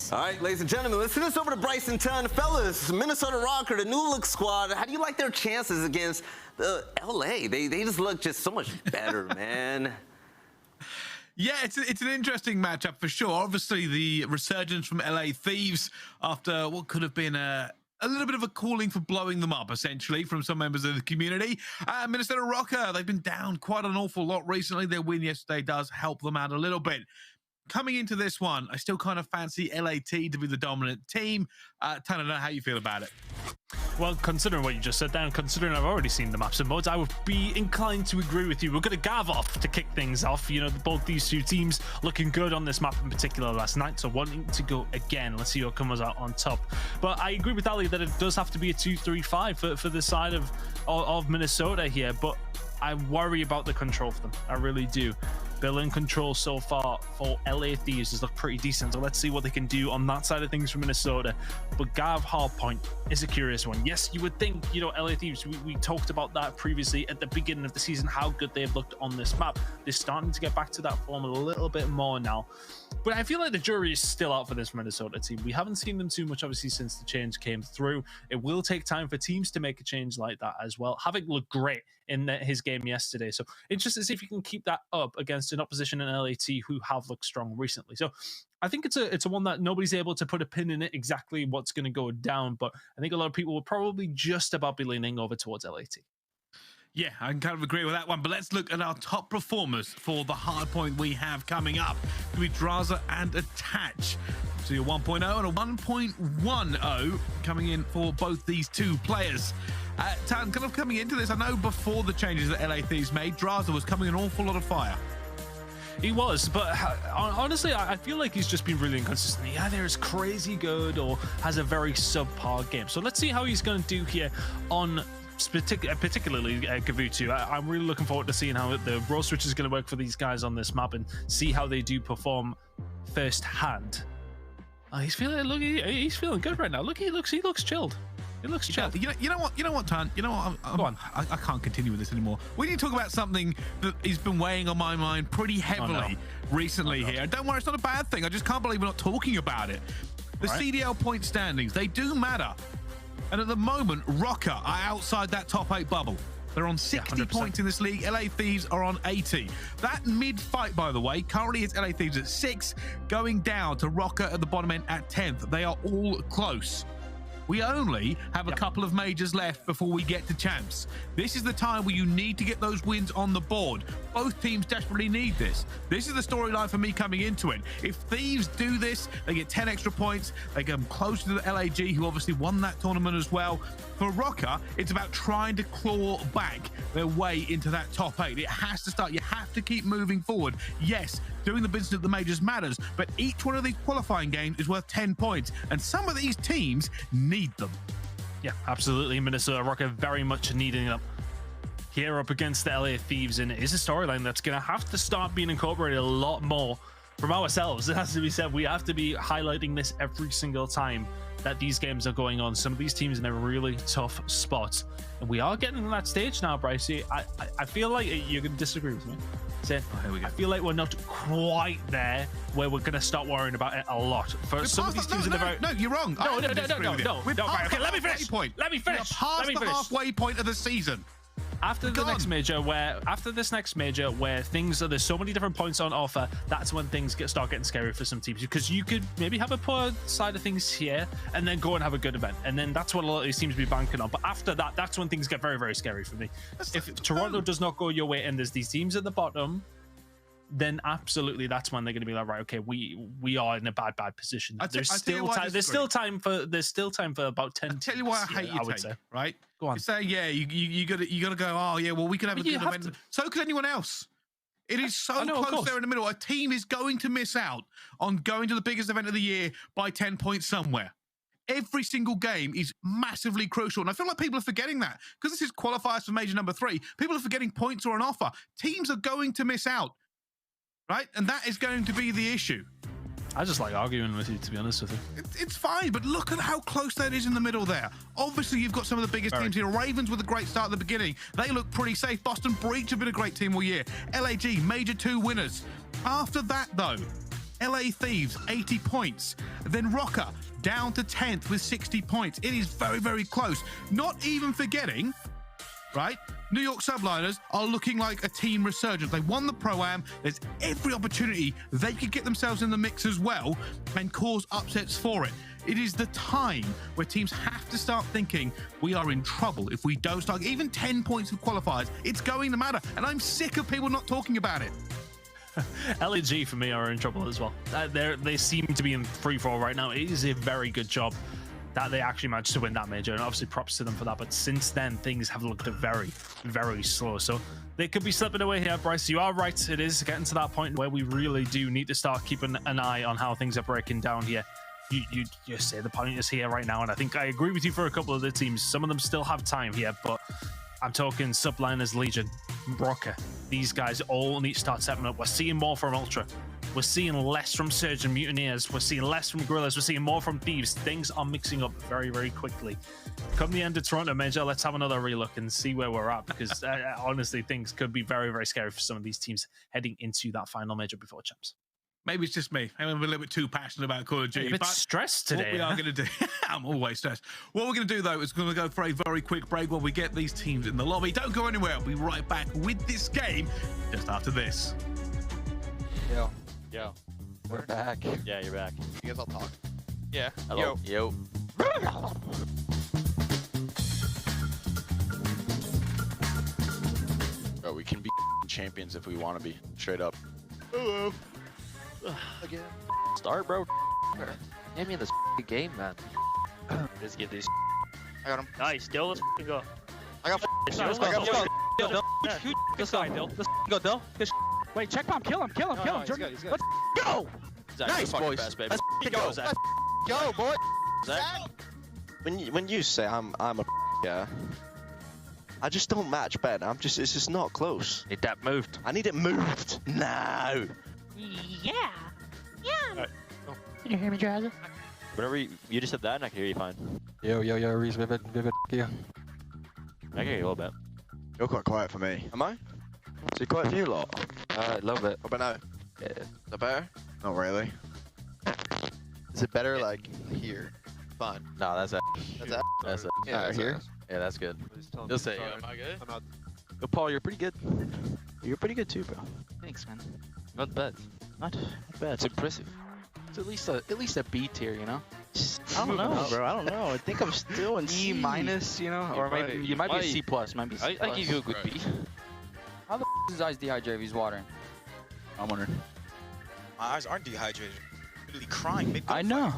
Texas. All right, ladies and gentlemen, let's send this over to Bryson Tunn. Fellas, Minnesota Røkkr, the new look squad. How do you like their chances against the LA? They just look just so much better, man. Yeah, it's an interesting matchup for sure. Obviously, the resurgence from LA Thieves after what could have been a little bit of a calling for blowing them up, essentially, from some members of the community. Minnesota Røkkr, they've been down quite an awful lot recently. Their win yesterday does help them out a little bit. Coming into this one, I still kind of fancy LAT to be the dominant team. Tanner, I don't know how you feel about it. Well, considering what you just said there, and considering I've already seen the maps and modes, I would be inclined to agree with you. We're going to Gav off to kick things off. You know, both these two teams looking good on this map in particular last night, so wanting to go again. Let's see what comes out on top. But I agree with Ali that it does have to be a 2-3-5 for the side of Minnesota here, but I worry about the control for them. I really do. Building control so far for LA Thieves has looked pretty decent, so let's see what they can do on that side of things for Minnesota. But Gav Hardpoint is a curious one. Yes, you would think, you know, LA Thieves, we talked about that previously at the beginning of the season, how good they've looked on this map. They're starting to get back to that form a little bit more now. But I feel like the jury is still out for this Minnesota team. We haven't seen them too much, obviously, since the change came through. It will take time for teams to make a change like that as well. Havok looked great in his game yesterday. So interested to see if you can keep that up against an opposition in LAT who have looked strong recently. So I think it's a one that nobody's able to put a pin in it exactly what's going to go down. But I think a lot of people will probably just about be leaning over towards LAT. Yeah, I can kind of agree with that one, but let's look at our top performers for the hardpoint we have coming up. It'll be Drazah and Attach. So your 1.0 and a 1.10 coming in for both these two players. Tan, kind of coming into this, I know before the changes that LA Thieves made, Drazah was coming an awful lot of fire. He was, but honestly, I feel like he's just been really inconsistent. He either is crazy good or has a very subpar game. So let's see how he's going to do here on particularly Kavutu. I'm really looking forward to seeing how the role switch is going to work for these guys on this map and see how they do firsthand. He's feeling, look, he's feeling good right now. Look, he looks chilled. He looks chilled. You know what, Tan? You know what? Go on. I can't continue with this anymore. We need to talk about something that has been weighing on my mind pretty heavily recently here. And don't worry, it's not a bad thing. I just can't believe we're not talking about it. The CDL point standings, they do matter. And at the moment, Røkkr are outside that top 8 bubble. They're on 60 points in this league. LA Thieves are on 80. That mid-fight, by the way, currently is LA Thieves at 6, going down to Røkkr at the bottom end at 10th. They are all close. We only have a couple of majors left before we get to champs. This is the time where you need to get those wins on the board. Both teams desperately need this. This is the storyline for me coming into it. If Thieves do this, they get 10 extra points. They come closer to the LAG, who obviously won that tournament as well. For Røkkr, it's about trying to claw back their way into that top 8. It has to start. You have to keep moving forward. Yes, doing the business at the majors matters, but each one of these qualifying games is worth 10 points, and some of these teams need them. Yeah, absolutely. Minnesota Røkkr very much needing them here up against the LA Thieves, and it is a storyline that's going to have to start being incorporated a lot more from ourselves. It has to be said, we have to be highlighting this every single time that these games are going on. Some of these teams in a really tough spot, and we are getting to that stage now, Brycey. I feel like you're going to disagree with me. Here we go. I feel like we're not quite there where we're going to start worrying about it a lot. For some of these teams, no, you're wrong. No. Okay, let me finish. Let me finish. Past the halfway point of the season. After the next major, there's so many different points on offer, that's when things start getting scary for some teams, because you could maybe have a poor side of things here and then go and have a good event, and then that's what a lot of these teams be banking on. But after that, that's when things get very, very scary for me. If Toronto does not go your way and there's these teams at the bottom, then absolutely that's when they're going to be like, right, okay, we are in a bad position. There's still time for about 10 teams. Tell you why I hate you, say, right? Go on. You say, yeah, you gotta go, oh yeah, well, we can have a good event. So could anyone else. It is so close there in the middle. A team is going to miss out on going to the biggest event of the year by 10 points somewhere. Every single game is massively crucial. And I feel like people are forgetting that, because this is qualifiers for major number 3. People are forgetting points are on offer. Teams are going to miss out. Right? And that is going to be the issue. I just like arguing with you, to be honest with you. It's fine, but look at how close that is in the middle there. Obviously, you've got some of the biggest teams here. Ravens with a great start at the beginning. They look pretty safe. Boston Breach have been a great team all year. LAG, Major 2 winners. After that, though, LA Thieves, 80 points. Then Røkkr down to 10th with 60 points. It is very, very close. Not even forgetting, right? New York Subliners are looking like a team resurgence. They won the Pro-Am. There's every opportunity they could get themselves in the mix as well and cause upsets for it. It is the time where teams have to start thinking we are in trouble if we don't start. Even 10 points of qualifiers, it's going to matter. And I'm sick of people not talking about it. LAG for me are in trouble as well. They seem to be in free fall right now. It is a very good job that they actually managed to win that major, and obviously props to them for that. But since then, things have looked very, very slow. So they could be slipping away here, Bryce. You are right. It is getting to that point where we really do need to start keeping an eye on how things are breaking down here. You say the point is here right now, and I think I agree with you for a couple of the teams. Some of them still have time here, but I'm talking Subliners, Legion, Røkkr. These guys all need to start stepping up. We're seeing more from Ultra. We're seeing less from Surge and Mutineers. We're seeing less from Guerrillas. We're seeing more from Thieves. Things are mixing up very, very quickly. Come the end of Toronto Major, let's have another relook and see where we're at, because honestly, things could be very, very scary for some of these teams heading into that final major before champs. Maybe it's just me. I'm a little bit too passionate about Call of Duty. A bit stressed today. What we are going to do, I'm always stressed. What we're going to do, though, is going to go for a very quick break while we get these teams in the lobby. Don't go anywhere. I'll be right back with this game just after this. Yo. We're back. Yeah, you're back. You guys all talk? Yeah. Hello. Yo. Bro, we can be champions if we want to be. Straight up. Hello. Again. Start, bro. Get me in this game, man. Let's get this. I got him. Nice, Dill. Let's go. I got Let's I got Dill. This guy, Dill. Let's go, Dill. Wait, check bomb, kill him. He's good. Let's go! Nice, boys. Best, baby. Let's Go, Zach. Go, boy. Zach. When you say I'm a yeah, I just don't match Ben. It's just not close. Need that moved. I need it moved now. Yeah. Alright. Can you hear me, Jazzy? Whenever you just said that, and I can hear you fine. Yo, Reese, vivid, yeah. I can hear you a little bit. You're quite quiet for me. Am I? See quite a few lot. A little bit. What about now? Yeah. Is that better? Not really. Is it better like here? Fine. No, that's it. That's it. That's it. Yeah, that's here. Yeah, that's good. You'll say, Am I good? I'm out. Yo, Paul, you're pretty good. You're pretty good too, bro. Thanks, man. Not bad. Not bad. It's impressive. It's at least a B tier, you know? I don't know, bro. I don't know. I think I'm still in E C minus, you know? Or maybe you might be a C plus. Might be C plus. I give you a good B. How the f is his eyes dehydrated if he's watering? I'm wondering. My eyes aren't dehydrated. I'm literally crying. Maybe I know.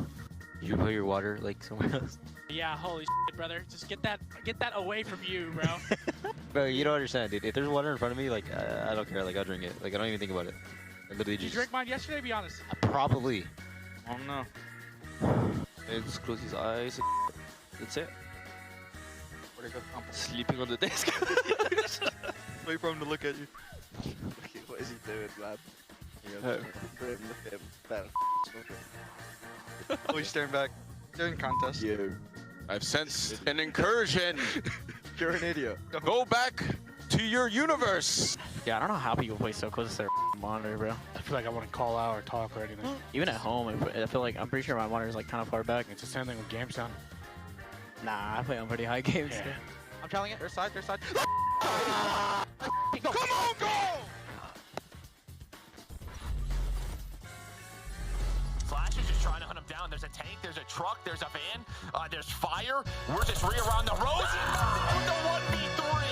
You put your water like somewhere else. Yeah, holy shit, brother. Just get that away from you, bro. Bro, you don't understand, dude. If there's water in front of me, like, I don't care. Like, I'll drink it. Like, I don't even think about it. I literally Did you just... drink mine yesterday, be honest? Probably. I don't know. Just close his eyes. That's it. Where'd it go? Sleeping on the desk. Wait for him to look at you. What is he doing, man? Look at him. Oh, he's staring back. Doing contest. You. I've sensed an incursion. You're an idiot. Go back to your universe. Yeah, I don't know how people play so close to their monitor, bro. I feel like I want to call out or talk or anything. Even at home, I feel like, I'm pretty sure my monitor's like kind of far back. It's the same thing with game sound. Nah, I play on pretty high games. Yeah. I'm telling it. Their side. Come on, go! Flash is just trying to hunt him down. There's a tank, there's a truck, there's a van, there's fire. We're just around the roads. With the 1v3.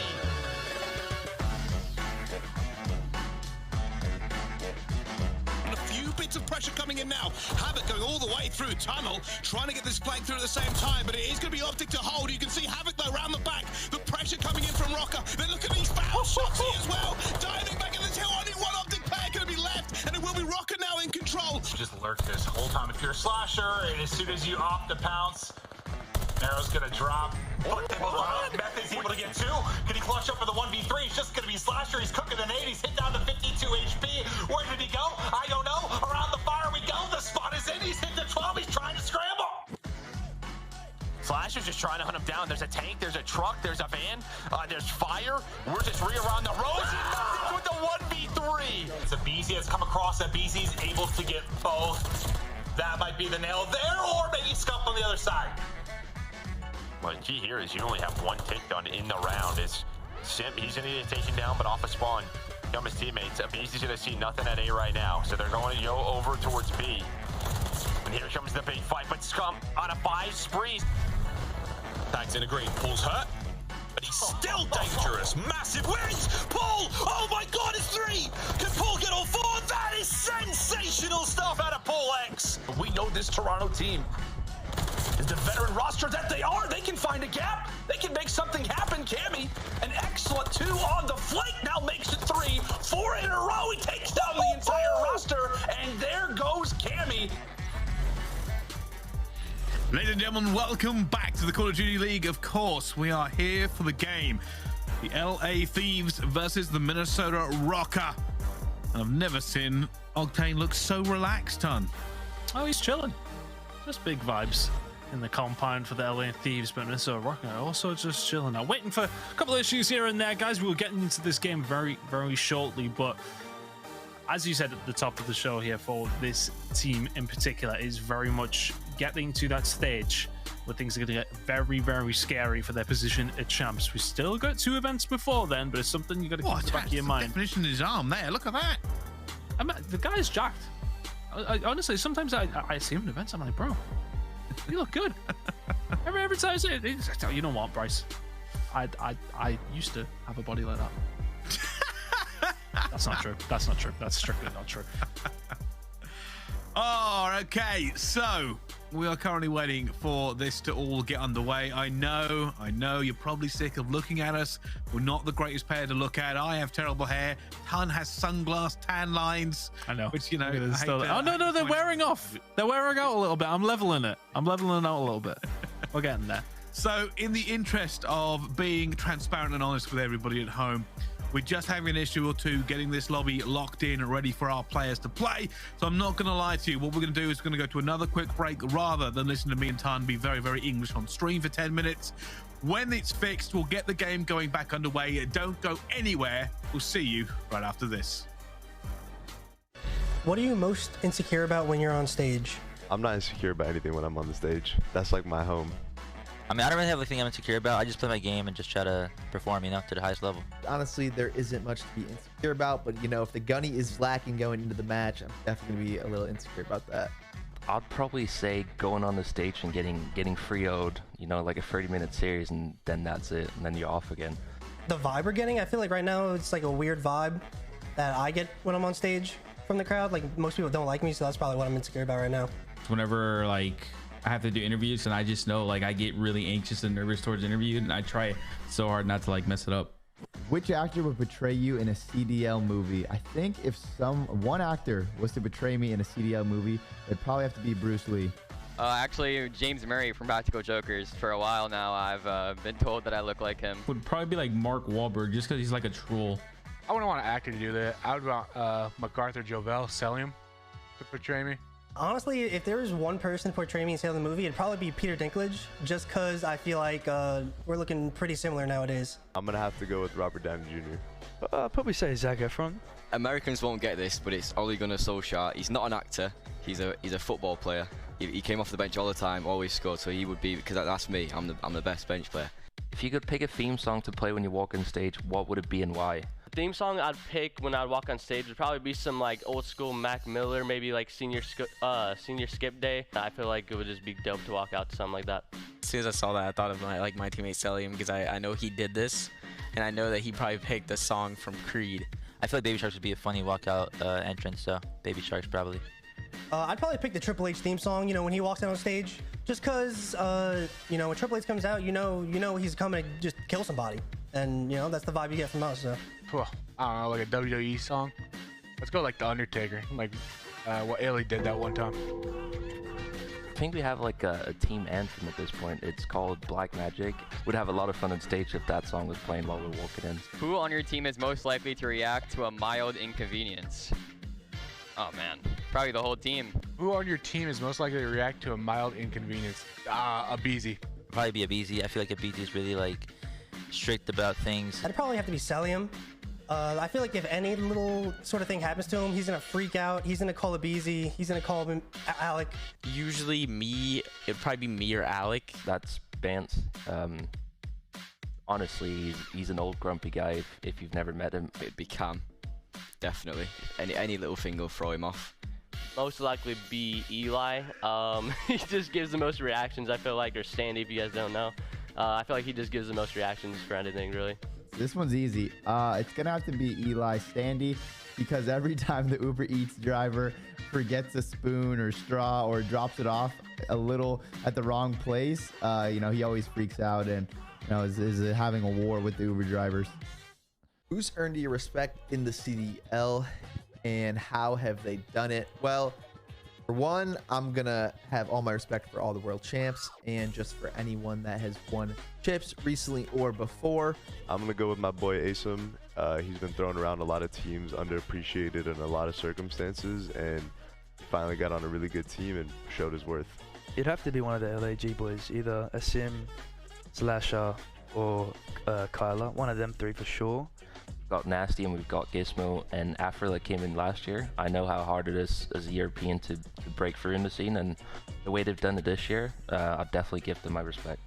And a few bits of pressure coming in now. Havok going all the way through tunnel, trying to get this flank through at the same time, but it is going to be OpTic to hold. You can see Havok though around the back. The pressure coming in from Røkkr. Then look at these fouls. Shotzzy as well. Diving back in this hill. Only one OpTic player going to be left, and it will be Røkkr now in control. Just lurk this whole time if you're a slasher, and as soon as you opt the pounce, Nero's gonna drop. Methodz able to get two. Can he clutch up for the 1v3? He's just gonna be slasher. He's cooking an 8. He's hit down to 52 HP. Where did he go? I don't know. Around the fire we go. The spot is in. He's hit the 12. He's trying to scramble. Flash is just trying to hunt him down. There's a tank, there's a truck, there's a van, there's fire. We're just around the roads. He Methodz with the 1v3. It's aBeZy that's come across. aBeZy's able to get both. That might be the nail there, or maybe Scump on the other side. Well, the key here is you only have one tick done in the round. Is Simp, he's gonna get taken down, but off a spawn. Come his teammates. aBeZy's gonna see nothing at A right now, so they're going to go over towards B. And here comes the big fight, but Scump on a 5 spree. Tags in a green, Paul's hurt, but he's still dangerous. Massive wins, Paul! Oh my God, it's 3! Can Paul get all 4? That is sensational stuff out of Paulehx. We know this Toronto team is the veteran roster that they are. They can find a gap. They can make something happen. Cammy, an excellent 2 on the flank, now makes it 3. 4 in a row. He takes down the entire roster, and there goes Cammy. Ladies and gentlemen, welcome back to the Call of Duty League. Of course, we are here for the game. The LA Thieves versus the Minnesota Røkkr. And I've never seen Octane look so relaxed, ton. Oh, he's chilling. Just big vibes in the compound for the LA Thieves, but Minnesota Røkkr also just chilling now. Waiting for a couple of issues here and there, guys. We'll get into this game very, very shortly, but as you said at the top of the show here, for this team in particular is very much getting to that stage where things are going to get very, very scary for their position at champs. We still got 2 events before then, but it's something you got to keep in the back of your mind. Definition in his arm there. Look at that. I mean, the guy's jacked. I honestly, sometimes I see him in events. I'm like, bro, you look good. every time I say it, you know what, Bryce? I used to have a body like that. That's not true. That's not true. That's strictly not true. Oh, okay. So we are currently waiting for this to all get underway. I know you're probably sick of looking at us. We're not the greatest pair to look at. I have terrible hair. Ton has sunglass tan lines. I know. Which, you know, oh no, they're wearing off. They're wearing out a little bit. I'm leveling it. I'm leveling out a little bit. We're getting there. So in the interest of being transparent and honest with everybody at home, we're just having an issue or 2 getting this lobby locked in and ready for our players to play. So I'm not going to lie to you. What we're going to do is we're going to go to another quick break rather than listen to me and Tan be very, very English on stream for 10 minutes. When it's fixed, we'll get the game going back underway. Don't go anywhere. We'll see you right after this. What are you most insecure about when you're on stage? I'm not insecure about anything when I'm on the stage. That's like my home. I mean, I don't really have anything I'm insecure about. I just play my game and just try to perform, you know, to the highest level. Honestly, there isn't much to be insecure about, but, you know, if the gunny is lacking going into the match, I'm definitely going to be a little insecure about that. I'd probably say going on the stage and getting free O'd, you know, like a 30-minute series, and then that's it, and then you're off again. The vibe we're getting, I feel like right now it's like a weird vibe that I get when I'm on stage from the crowd. Like, most people don't like me, so that's probably what I'm insecure about right now. Whenever, like, I have to do interviews and I just know, like, I get really anxious and nervous towards interview, and I try so hard not to, like, mess it up. Which actor would portray you in a CDL movie? I think if one actor was to portray me in a CDL movie, it'd probably have to be Bruce Lee. Actually, James Murray from Practical Jokers. For a while now, I've been told that I look like him. Would probably be like Mark Wahlberg, just because he's like a troll. I wouldn't want an actor to do that. I would want MacArthur Jovel, Cellium, to portray me. Honestly, if there was one person to portray me in the movie, it'd probably be Peter Dinklage, just because I feel like we're looking pretty similar nowadays. I'm going to have to go with Robert Downey Jr. I'd probably say Zac Efron. Americans won't get this, but it's Ole Gunnar Solskjaer. He's not an actor. He's a football player. He came off the bench all the time, always scored, so he would be, because that's me. I'm the best bench player. If you could pick a theme song to play when you walk on stage, what would it be and why? Theme song I'd pick when I'd walk on stage would probably be some like old school Mac Miller, maybe like senior skip day. I feel like it would just be dope to walk out to something like that. As soon as I saw that, I thought of my teammate Cellium, because I know he did this, and I know that he probably picked a song from Creed. I feel like Baby Sharks would be a funny walkout entrance, so Baby Sharks probably. I'd probably pick the Triple H theme song, you know, when he walks out on stage, just because, you know, when Triple H comes out, you know he's coming to just kill somebody, and, you know, that's the vibe you get from us, so. I don't know, like a WWE song. Let's go like The Undertaker, like what Ailey did that one time. I think we have like a team anthem at this point. It's called Black Magic. We'd have a lot of fun on stage if that song was playing while we're walking in. Who on your team is most likely to react to a mild inconvenience? Oh man, probably the whole team. Who on your team is most likely to react to a mild inconvenience? aBeZy. probably be aBeZy. I feel like aBeZy is really like strict about things. I'd probably have to be Cellium. I feel like if any little sort of thing happens to him, he's gonna freak out. He's gonna call aBeZy. He's gonna call him Alec. Usually me, it'd probably be me or Alec. That's Bance. Honestly, he's an old grumpy guy. If you've never met him, it'd be Cam. Definitely. Any little thing will throw him off. Most likely be Eli. He just gives the most reactions, I feel like, or Standy if you guys don't know. I feel like he just gives the most reactions for anything, really. This one's easy. It's gonna have to be Eli Standy, because every time the Uber Eats driver forgets a spoon or straw or drops it off a little at the wrong place, you know, he always freaks out and, you know, is having a war with the Uber drivers. Who's earned your respect in the CDL, and how have they done it? Well, for one, I'm gonna have all my respect for all the world champs and just for anyone that has won chips recently or before. I'm gonna go with my boy Asim. He's been thrown around a lot of teams, underappreciated in a lot of circumstances, and finally got on a really good team and showed his worth. It'd have to be one of the LAG boys, either Asim, Slasher, or Kyler. One of them three for sure. We've got Nasty and we've got Gizmo, and Afrela came in last year. I know how hard it is as a European to break through in the scene, and the way they've done it this year, I'll definitely give them my respect.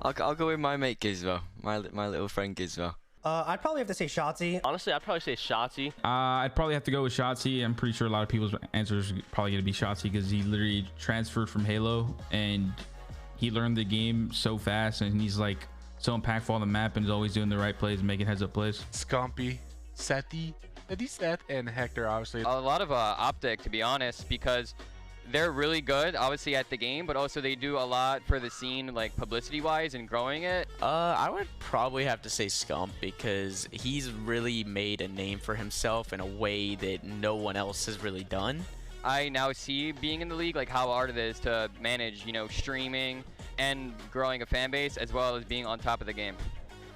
I'll go with my mate Gizmo, my little friend Gizmo. I'd probably have to say Shotzzy. Honestly, I'd probably say Shotzzy. I'd probably have to go with Shotzzy. I'm pretty sure a lot of people's answers are probably going to be Shotzzy because he literally transferred from Halo and he learned the game so fast, and he's like so impactful on the map and is always doing the right plays and making heads up plays. Scumpy, Seti, Seth, and Hector, obviously. A lot of OpTic, to be honest, because they're really good, obviously, at the game, but also they do a lot for the scene, like publicity-wise and growing it. I would probably have to say Scump, because he's really made a name for himself in a way that no one else has really done. I now see, being in the league, like how hard it is to manage, you know, streaming and growing a fan base, as well as being on top of the game.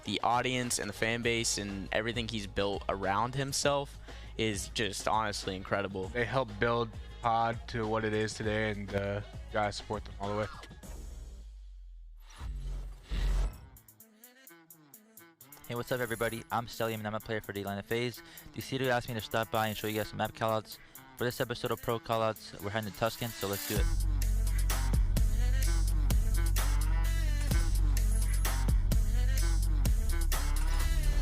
The audience and the fan base and everything he's built around himself is just honestly incredible. They helped build Pod to what it is today, and guys support them all the way. Hey, what's up everybody? I'm Cellium and I'm a player for the Atlanta FaZe. DeCito asked me to stop by and show you guys some map callouts. For this episode of Pro Callouts, we're heading to Tuscan, so let's do it.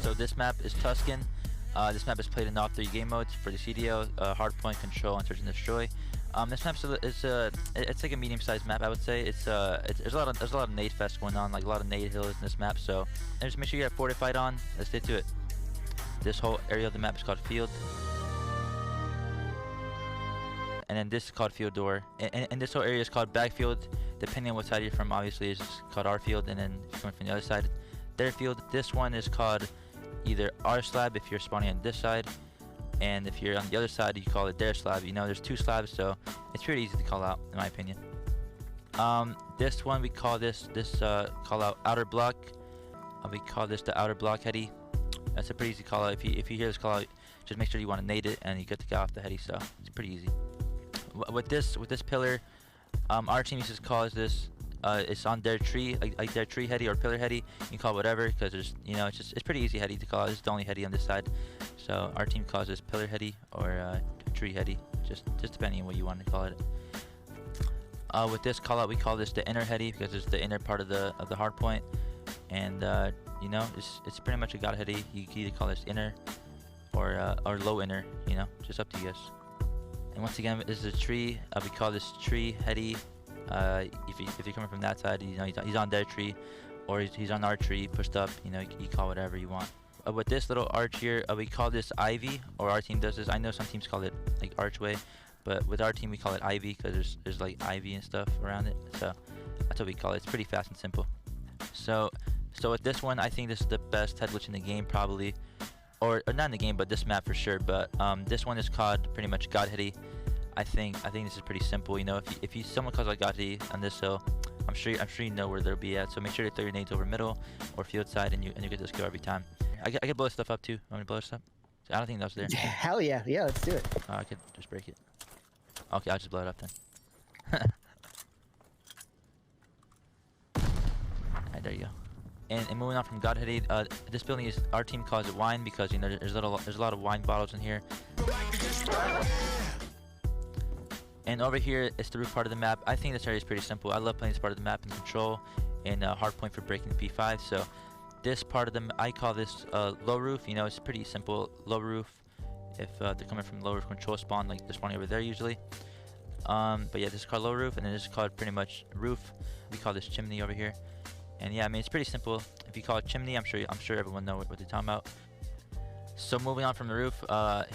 So this map is Tuscan. This map is played in all 3 game modes for the CDL, Hardpoint, Control, and Search and Destroy. This map it's like a medium-sized map, I would say. There's a lot of nade fest going on, like a lot of nade hills in this map. So just make sure you have fortified on. Let's get to it. This whole area of the map is called Field, and then this is called Field Door, and this whole area is called Backfield. Depending on what side you're from, obviously it's called our field, and then if you're coming from the other side, their field. This one is called either our slab if you're spawning on this side, and if you're on the other side you call it their slab. You know, there's 2 slabs, so it's pretty easy to call out in my opinion. This one we call this call out outer block. We call this the outer block heady. That's a pretty easy call out. If you hear this call out, just make sure you want to nade it and you get to get off the heady, so it's pretty easy. With this pillar, our team uses calls this it's on their tree, like their tree heady or pillar heady. You can call it whatever, because there's, you know, it's pretty easy heady to call. This is the only heady on this side, so our team calls this pillar heady or tree heady, just depending on what you want to call it. With this call out, we call this the inner heady because it's the inner part of the hard point, and you know, it's pretty much a god heady. You can either call this inner or low inner, you know, just up to you guys. And once again, this is a tree. We call this tree heady. If you're coming from that side, you know, he's on their tree, or he's on our tree pushed up. You know, you call whatever you want. With this little arch here, we call this ivy, or our team does this. I know some teams call it like archway, but with our team we call it ivy because there's like ivy and stuff around it. So that's what we call it. It's pretty fast and simple. So with this one, I think this is the best head glitch in the game probably, or not in the game, but this map for sure. But this one is called pretty much God Heady. I think this is pretty simple. You know, if someone calls out God Heady on this hill, I'm sure you know where they'll be at. So make sure to throw your nades over middle or field side, and you get this kill every time. I can blow stuff up too. Want me to blow this up? I don't think that was there. Yeah, hell yeah, let's do it. I could just break it. Okay, I'll just blow it up then. There you go. And moving on from Godheady, this building is, our team calls it wine because, you know, there's a lot of wine bottles in here. And over here is the roof part of the map. I think this area is pretty simple. I love playing this part of the map in control and hardpoint for breaking the P5. So this part of the, I call this low roof. You know, it's pretty simple, low roof. If they're coming from low roof control spawn, like they're spawning over there usually. But yeah, this is called low roof, and then this is called pretty much roof. We call this chimney over here. And yeah, I mean, it's pretty simple. If you call it chimney, I'm sure everyone knows what they're talking about. So moving on from the roof,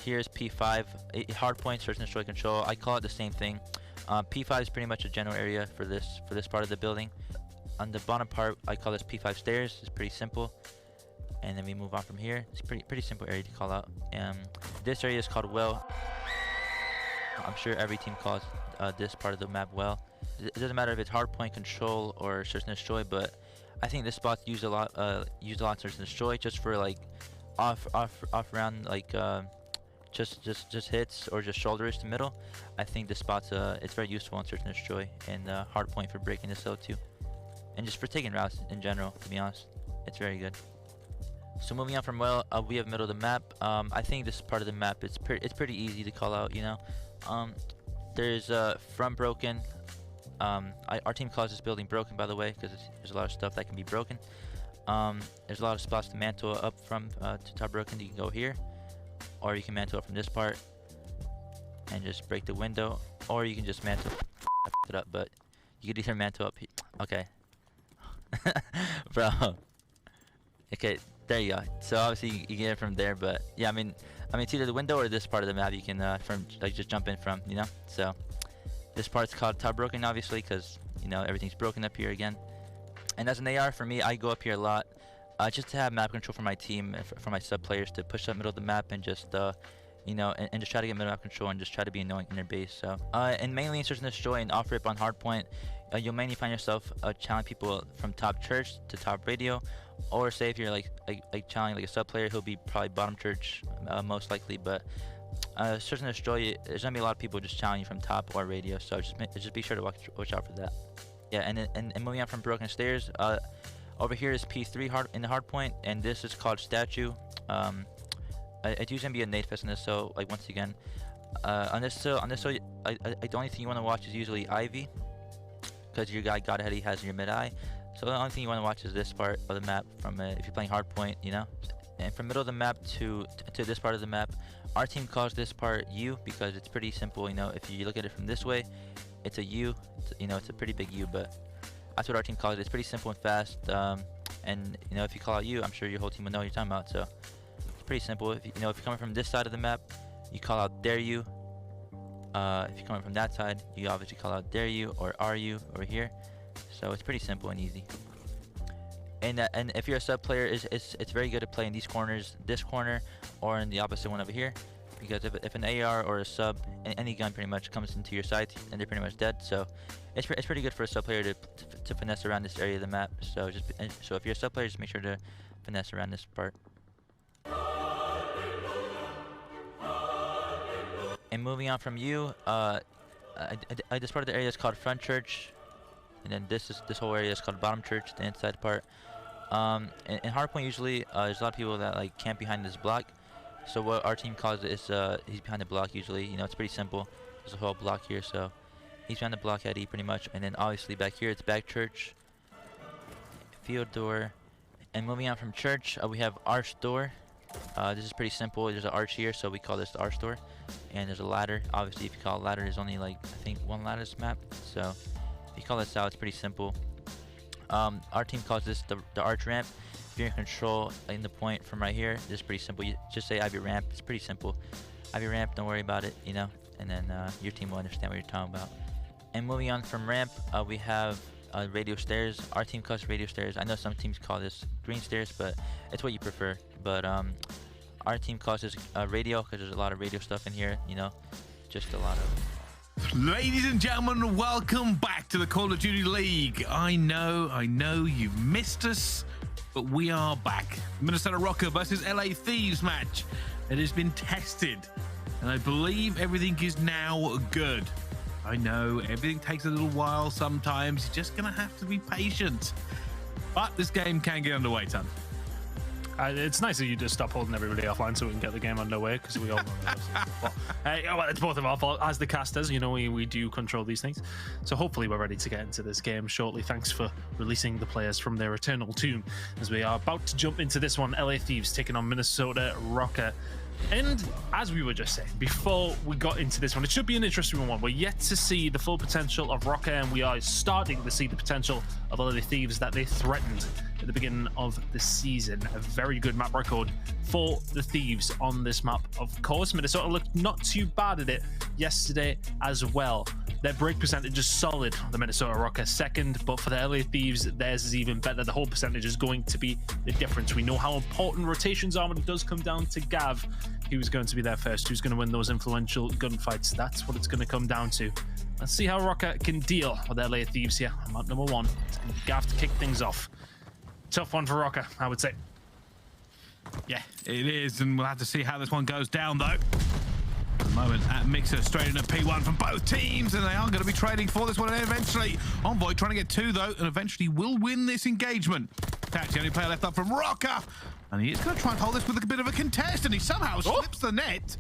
here's P5, hardpoint, search and destroy control. I call it the same thing. P5 is pretty much a general area for this part of the building. On the bottom part, I call this P5 stairs. It's pretty simple. And then we move on from here. It's pretty simple area to call out. This area is called well. I'm sure every team calls this part of the map well. It doesn't matter if it's hardpoint, control, or search and destroy, but I think this spot's used a lot search and destroy, just for like off round, like just hits or just shoulders to middle. I think this spot's it's very useful in search and destroy, and hardpoint for breaking this out too, and just for taking routes in general. To be honest, it's very good. So moving on from well, we have middle of the map. I think this part of the map it's pretty easy to call out. You know, there's from broken. Our team calls this building broken, by the way, because there's a lot of stuff that can be broken. There's a lot of spots to mantle up from to top broken. You can go here, or you can mantle up from this part and just break the window, or you can just mantle it up. But you could either mantle up. Okay, bro. Okay, there you go. So obviously you get it from there, but yeah, I mean it's either the window or this part of the map you can from like just jump in from, you know. So this part's called top broken, obviously, because you know everything's broken up here again. And as an AR, for me, I go up here a lot, just to have map control for my team, for my sub players, to push up middle of the map and just you know, and just try to get middle map control and just try to be annoying in their base. So and mainly in search and destroy and off rip on hardpoint, you'll mainly find yourself challenging people from top church to top radio, or say if you're like challenging like a sub player, he'll be probably bottom church most likely. But search and destroy, there's gonna be a lot of people just challenging you from top or radio, so just be sure to watch out for that. Yeah, and moving on from broken stairs, over here is P3 in the hardpoint, and this is called statue. It's usually gonna be a nade fest in this, so like once again, on this hill, the only thing you want to watch is usually Ivy, because your guy Godheady has your mid eye. So the only thing you want to watch is this part of the map from if you're playing hardpoint, you know. And from middle of the map to this part of the map, our team calls this part U because it's pretty simple. You know, if you look at it from this way, it's a U. You know, it's a pretty big U, but that's what our team calls it. It's pretty simple and fast. And you know, if you call out U, I'm sure your whole team will know what you're talking about. So it's pretty simple. If you know, if you're coming from this side of the map, you call out dare you. If you're coming from that side, you obviously call out dare you or are you over here. So it's pretty simple and easy. And if you're a sub player, it's very good to play in these corners, this corner, or in the opposite one over here, because if an AR or a sub, any gun pretty much comes into your sights, and they're pretty much dead. So it's pretty good for a sub player to finesse around this area of the map. So so if you're a sub player, just make sure to finesse around this part. And moving on from you, this part of the area is called front church, and then this whole area is called bottom church, the inside part. In hardpoint, usually there's a lot of people that like camp behind this block. So what our team calls it is he's behind the block usually. You know, it's pretty simple. There's a whole block here, so he's behind the block heady pretty much. And then obviously back here it's back church, field door. And moving on from church, we have arch door. This is pretty simple. There's an arch here, so we call this the arch door. And there's a ladder. Obviously, if you call it ladder, there's only like I think one ladder this map. So if you call this out, it's pretty simple. Our team calls this the arch ramp. If you're in control in the point from right here, this is pretty simple. You just say Ivy ramp. It's pretty simple. Ivy ramp, don't worry about it, you know. And then your team will understand what you're talking about. And moving on from ramp, we have radio stairs. Our team calls radio stairs. I know some teams call this green stairs, but it's what you prefer. But our team calls this radio because there's a lot of radio stuff in here, you know, just a lot of. Ladies and gentlemen, welcome back to the Call of Duty League. I know you've missed us, but we are back. Minnesota Røkkr versus LA Thieves match. It has been tested, and I believe everything is now good. I know everything takes a little while sometimes. You're just gonna have to be patient. But this game can get underway, Ton. It's nice that you just stop holding everybody offline so we can get the game underway, because we all know that. Well, it's both of our fault. As the casters, you know, we do control these things. So hopefully we're ready to get into this game shortly. Thanks for releasing the players from their eternal tomb, as we are about to jump into this one. LA Thieves taking on Minnesota Røkkr. And as we were just saying, before we got into this one, it should be an interesting one. We're yet to see the full potential of Røkkr, and we are starting to see the potential of LA Thieves that they threatened at the beginning of the season. A very good map record for the Thieves on this map. Of course, Minnesota looked not too bad at it yesterday as well. Their break percentage is solid. The Minnesota Røkkr second, but for the LA Thieves, theirs is even better. The whole percentage is going to be the difference. We know how important rotations are when it does come down to Gav. Who's going to be there first? Who's going to win those influential gunfights? That's what it's going to come down to. Let's see how Røkkr can deal with LA Thieves here. Map number one. It's going to be Gav to kick things off. Tough one for Røkkr, I would say. Yeah, it is, and we'll have to see how this one goes down, though. At the moment, at Mixer straight into P1 from both teams, and they are going to be trading for this one, and eventually Envoy trying to get two, though, and eventually will win this engagement. That's the only player left up from Røkkr, and he is going to try and hold this with a bit of a contest, and he somehow slips the net,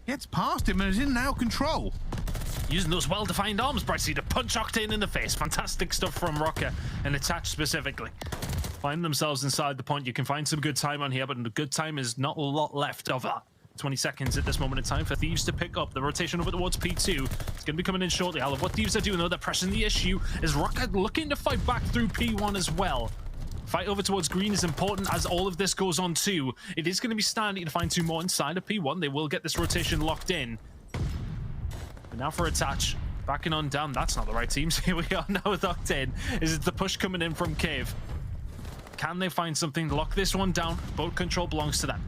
gets past him, and is in now control. Using those well-defined arms, Brightsy, to punch Octane in the face. Fantastic stuff from Røkkr, and attached specifically. Find themselves inside the point. You can find some good time on here, but the good time is not a lot left of that. 20 seconds at this moment in time for Thieves to pick up the rotation over towards P2. It's going to be coming in shortly. I love what Thieves are doing, though. They're pressing the issue. Is Røkkr looking to fight back through P1 as well? Fight over towards green is important as all of this goes on too. It is going to be Standy to find two more inside of P1. They will get this rotation locked in. But now for attach. Backing on down. That's not the right team. So here we are now with Octane. Is it the push coming in from Cave? Can they find something to lock this one down? Boat control belongs to them.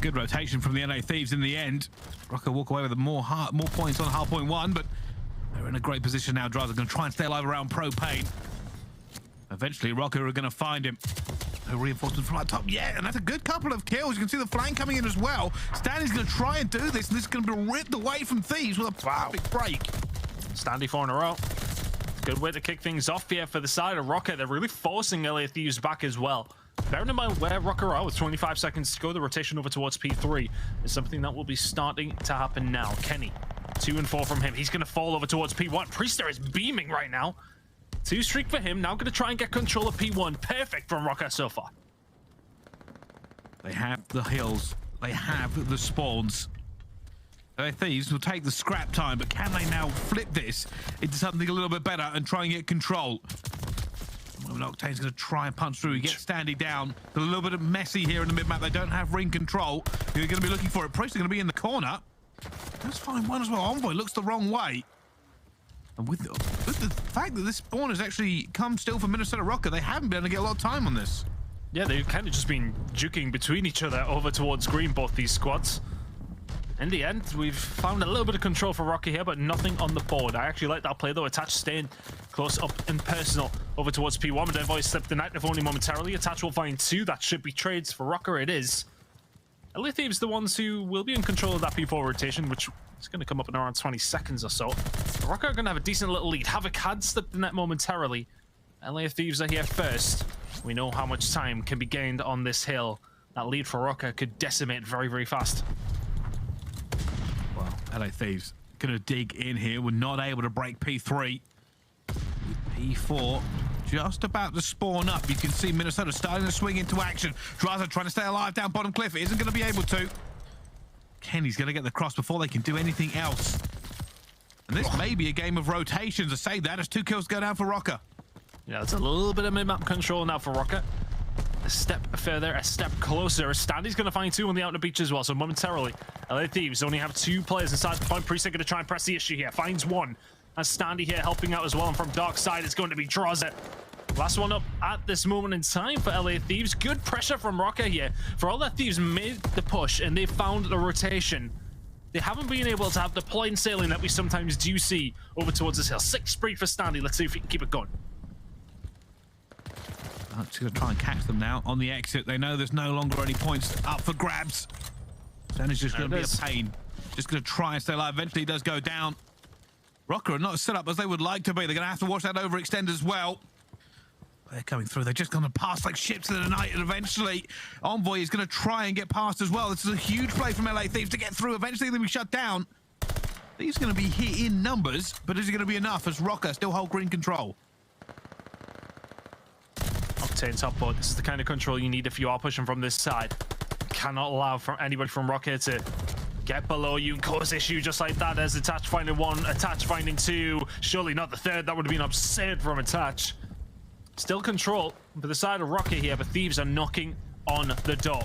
Good rotation from the LA Thieves in the end. Røkkr walk away with more points on Hardpoint 1, but they're in a great position now. Drives are going to try and stay alive around Propane. Eventually, Røkkr are going to find him. No reinforcements from up top yet, and that's a good couple of kills. You can see the flank coming in as well. Standy's going to try and do this, and this is going to be ripped away from Thieves with a perfect break. Standy 4 in a row. Good way to kick things off here for the side of Røkkr. They're really forcing LA Thieves back as well. Bearing in mind where Røkkr are with 25 seconds to go, the rotation over towards P3 is something that will be starting to happen now. Kenny, 2 and 4 from him. He's going to fall over towards P1. Priestahh is beaming right now. 2 streak for him. Now going to try and get control of P1. Perfect from Røkkr so far. They have the hills. They have the spawns. Thieves will take the scrap time, but can they now flip this into something a little bit better and try and get control? Octane's going to try and punch through. He gets Standy down. They're a little bit messy here in the mid-map. They don't have ring control. You're going to be looking for it. Priestahh going to be in the corner. Let's find one as well. Envoy looks the wrong way. And with the fact that this spawn has actually come still for Minnesota Røkkr, they haven't been able to get a lot of time on this. Yeah, they've kind of just been juking between each other over towards green, both these squads. In the end, we've found a little bit of control for Røkkr here, but nothing on the board. I actually like that play, though. Attach staying close up and personal over towards P1. But Envoy slipped the night, if only momentarily. Attach will find 2. That should be trades for Røkkr. It is. LA Thieves the ones who will be in control of that P4 rotation, which is going to come up in around 20 seconds or so. Røkkr are going to have a decent little lead. Havok had slipped the net momentarily. LA Thieves are here first. We know how much time can be gained on this hill. That lead for Røkkr could decimate very, very fast. Well, LA Thieves going to dig in here. We're not able to break P3. P4 just about to spawn up. You can see Minnesota starting to swing into action. Draza trying to stay alive down bottom cliff. It isn't going to be able to. Kenny's going to get the cross before they can do anything else. And this may be a game of rotations. I say that as 2 kills go down for Røkkr. Yeah, it's a little bit of mid-map control now for Røkkr. A step further, a step closer. Standy's going to find 2 on the outer beach as well, so momentarily, LA Thieves only have 2 players inside the point. Priestahh going to try and press the issue here. Finds 1. As Standy here helping out as well, and from dark side, it's going to be Draza. Last one up at this moment in time for LA Thieves. Good pressure from Røkkr here. For all that Thieves made the push, and they found the rotation, they haven't been able to have the plain sailing that we sometimes do see over towards this hill. 6 spree for Standy. Let's see if we can keep it going. I'm just going to try and catch them now on the exit. They know there's no longer any points up for grabs. Standy's just going to be a pain. Just going to try and stay alive. Eventually he does go down. Røkkr are not set up as they would like to be. They're going to have to watch that overextend as well. they're coming through. They're just going to pass like ships in the night, and eventually Envoy is going to try and get past as well. This is a huge play from LA Thieves to get through. Eventually they'll be shut down. He's going to be here in numbers, but is it going to be enough as Røkkr still hold green control? Octane top board. This is the kind of control you need if you are pushing from this side. Cannot allow for anybody from Røkkr to get below you and cause issue just like that. There's Attach finding one, Attach finding two. Surely not the third. That would have been absurd from Attach. Still control for the side of Røkkr here, but Thieves are knocking on the door.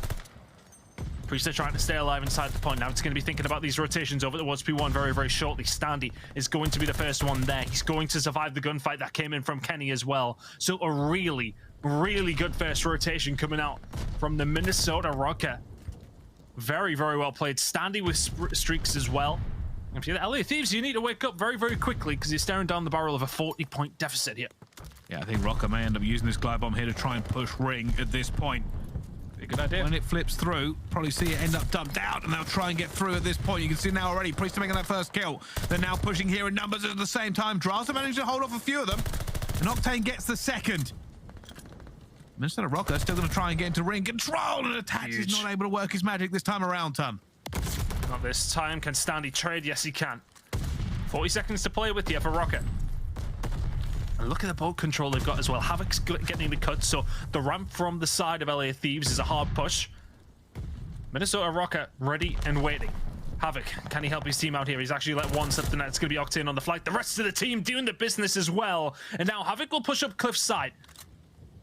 Priestahh trying to stay alive inside the point. Now it's going to be thinking about these rotations over towards P1 very, very shortly. Standy is going to be the first one there. He's going to survive the gunfight that came in from Kenny as well. So a really, really good first rotation coming out from the Minnesota Røkkr. Very, very well played. Standy with streaks as well. And if you're the LA Thieves, you need to wake up very, very quickly because you're staring down the barrel of a 40-point deficit here. Yeah, I think Røkkr may end up using this glide bomb here to try and push ring at this point. Be a good idea. When it flips through, probably see it end up dumped out, and they'll try and get through at this point. You can see now already Priestahh making that first kill. They're now pushing here in numbers at the same time. Drafts are managing to hold off a few of them, and Octane gets the second. Minnesota Røkkr still going to try and get into ring control, and Attach is not able to work his magic this time around, Tom. Not this time. Can Standy trade? Yes, he can. 40 seconds to play with here for Røkkr. And look at the boat control they've got as well. Havok's getting the cut, so the ramp from the side of LA Thieves is a hard push. Minnesota Røkkr ready and waiting. Havok, can he help his team out here? He's actually let one step the net. It's going to be Octane on the flight. The rest of the team doing the business as well. And now Havok will push up Cliff's side.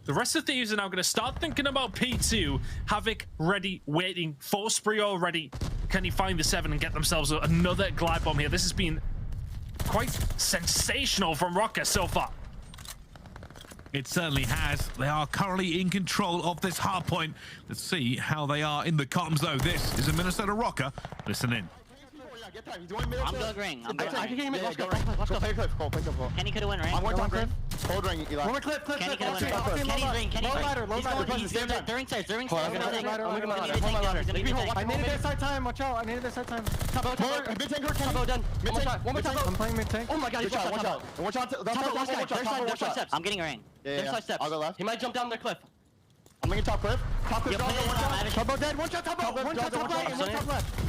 The rest of Thieves are now going to start thinking about P2. Havok ready, waiting. 4 spree already. Can he find the 7 and get themselves another glide bomb here? This has been quite sensational from Røkkr so far. It certainly has. They are currently in control of this hard point. Let's see how they are in the comms, though. This is a Minnesota Røkkr. Listen in. I'm going ring. I'm going ring. Let's go play Cliff. Go play Cliff. Kenny could have won ring. I'm going top ring. Hold ring, Eli. One more Cliff. Kenny could have won ring. Kenny's ring. Kenny's ring. Low ladder. They're ring sides. They're ring sides. I needed their side time. Watch out. I needed their side time. Top mid tank or Kenny. Done. One more top. I'm playing mid tank. Oh my god, he's watch out. Watch out. There's 5 steps. I'm getting a ring. There's 5 steps. I'll go left. He might jump down the cliff. I'm making top cliff. Top cliff. Top dead. One shot top right. One top left.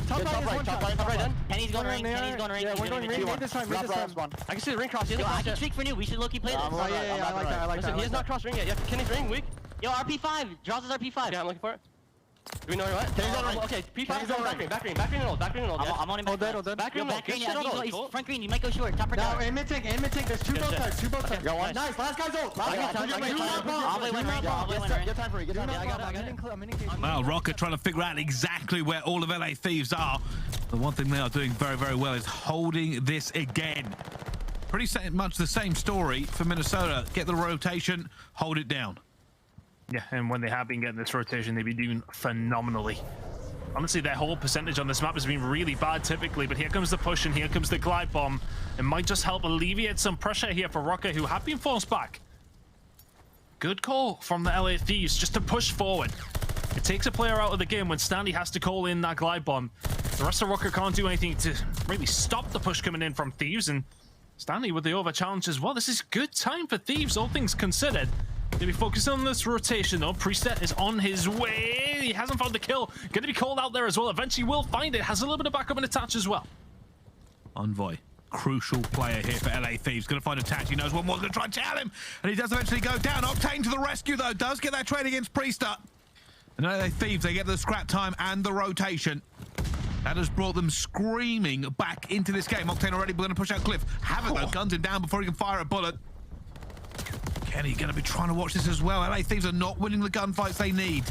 Top right done. Kenny's going ring. Kenny's going ring. Yeah, we're going ring. Mid this time. I can see the ring cross. Yo, I can streak for new. We should low-key play this. Yeah, I like that. I like that. He has not crossed ring yet. Yeah, Kenny's ring weak. Yo, RP5. Draws his RP5. Yeah, I'm looking for it. Do we know what? Kenny's on ring. Okay, P5 is on back ring and old. I'm on him. Hold dead. Back ring. He's front green. You might go short. Top or down. Now, in mid tank. There's two both sides. Got one. Nice. Last guy's ult. Get time for it. Well, Røkkr trying to figure out exactly where all of LA Thieves are. The one thing they are doing very, very well is holding this again. Pretty much the same story for Minnesota. Get the rotation, hold it down. Yeah, and when they have been getting this rotation, they've been doing phenomenally. Honestly, their whole percentage on this map has been really bad typically, but here comes the push and here comes the glide bomb. It might just help alleviate some pressure here for Røkkr, who have been forced back. Good call from the LA Thieves just to push forward. It takes a player out of the game when Standy has to call in that glide bomb. The rest of Røkkr can't do anything to really stop the push coming in from Thieves, and Standy with the over challenge as well. This is good time for Thieves, all things considered. They'll be focused on this rotation though. Priestahh is on his way. He hasn't found the kill. Going to be called out there as well. Eventually will find it. Has a little bit of backup and Attach as well. Envoy, crucial player here for LA Thieves. Going to find Attach. He knows one more. Going to try and tail him. And he does eventually go down. Octane to the rescue though. Does get that trade against Priestahh. And LA Thieves, they get the scrap time and the rotation. That has brought them screaming back into this game. Octane already going to push out Cliff. Havok though guns him down before he can fire a bullet. Kenny going to be trying to watch this as well. LA Thieves are not winning the gunfights they need.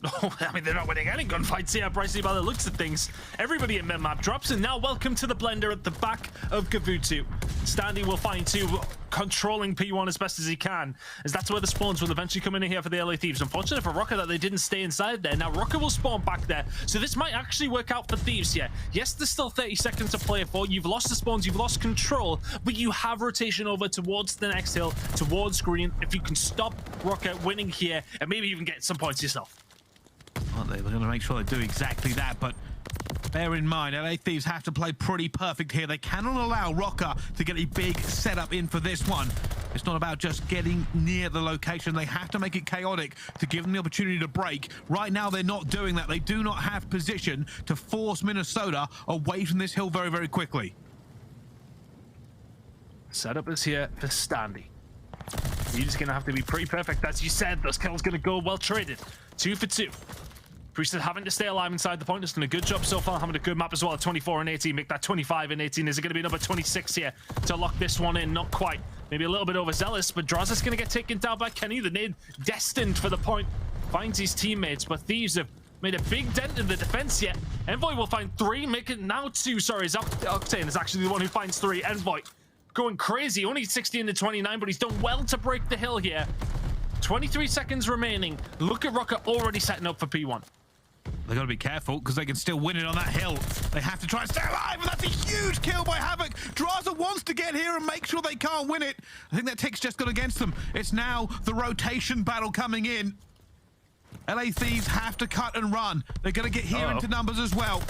Oh, I mean, they're not winning any gunfights here, Pricey, by the looks of things. Everybody in mid-map drops, and now welcome to the blender at the back of Gavutu. Standy will find two, controlling P1 as best as he can, as that's where the spawns will eventually come in here for the LA Thieves. Unfortunate for Røkkr that they didn't stay inside there. Now, Røkkr will spawn back there, so this might actually work out for Thieves here. Yes, there's still 30 seconds to play for. You've lost the spawns, you've lost control, but you have rotation over towards the next hill, towards green. If you can stop Røkkr winning here, and maybe even get some points yourself. Well, they're going to make sure they do exactly that, but bear in mind, LA Thieves have to play pretty perfect here. They cannot allow Røkkr to get a big setup in for this one. It's not about just getting near the location. They have to make it chaotic to give them the opportunity to break. Right now, they're not doing that. They do not have position to force Minnesota away from this hill very, very quickly. Setup is here for Standy. You're just going to have to be pretty perfect. As you said, those kills going to go well traded. 2 for 2. Priestahh having to stay alive inside the point. Has done a good job so far, having a good map as well. 24 and 18, make that 25 and 18. Is it going to be another 26 here to lock this one in? Not quite. Maybe a little bit overzealous, but Drazah's going to get taken down by Kenny. The nade destined for the point. Finds his teammates, but Thieves have made a big dent in the defense yet. Envoy will find 3, make it now 2. Sorry, Octane is actually the one who finds 3. Envoy going crazy, only 16 to 29, but he's done well to break the hill here. 23 seconds remaining. Look at Røkkr already setting up for P1. They got to be careful because they can still win it on that hill. They have to try and stay alive, and that's a huge kill by Havok. Drazah wants to get here and make sure they can't win it. I think that tick's just gone against them. It's now the rotation battle coming in. LA Thieves have to cut and run. They're going to get here into numbers as well.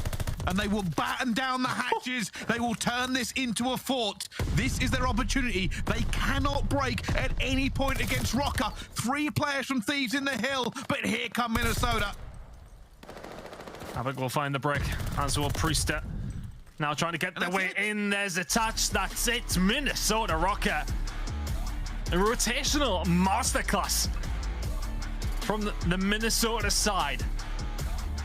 And they will batten down the hatches. They will turn this into a fort. This is their opportunity. They cannot break at any point against Røkkr. 3 players from Thieves in the hill, but here come Minnesota. Havok will find the break, as will Priestahh. Now trying to get their way in. There's a touch. That's it. Minnesota Røkkr. A rotational masterclass from the Minnesota side.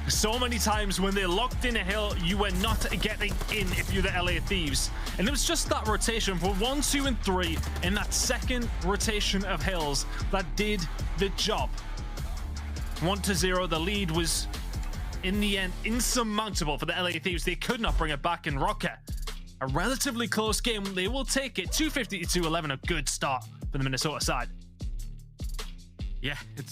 So many times when they locked in a hill, you were not getting in if you're the LA Thieves. And it was just that rotation for 1, 2, and 3 in that second rotation of hills that did the job. 1-0, the lead was in the end insurmountable for the LA Thieves. They could not bring it back in Røkkr. A relatively close game. They will take it. 250 to 211, a good start for the Minnesota side. Yeah, it's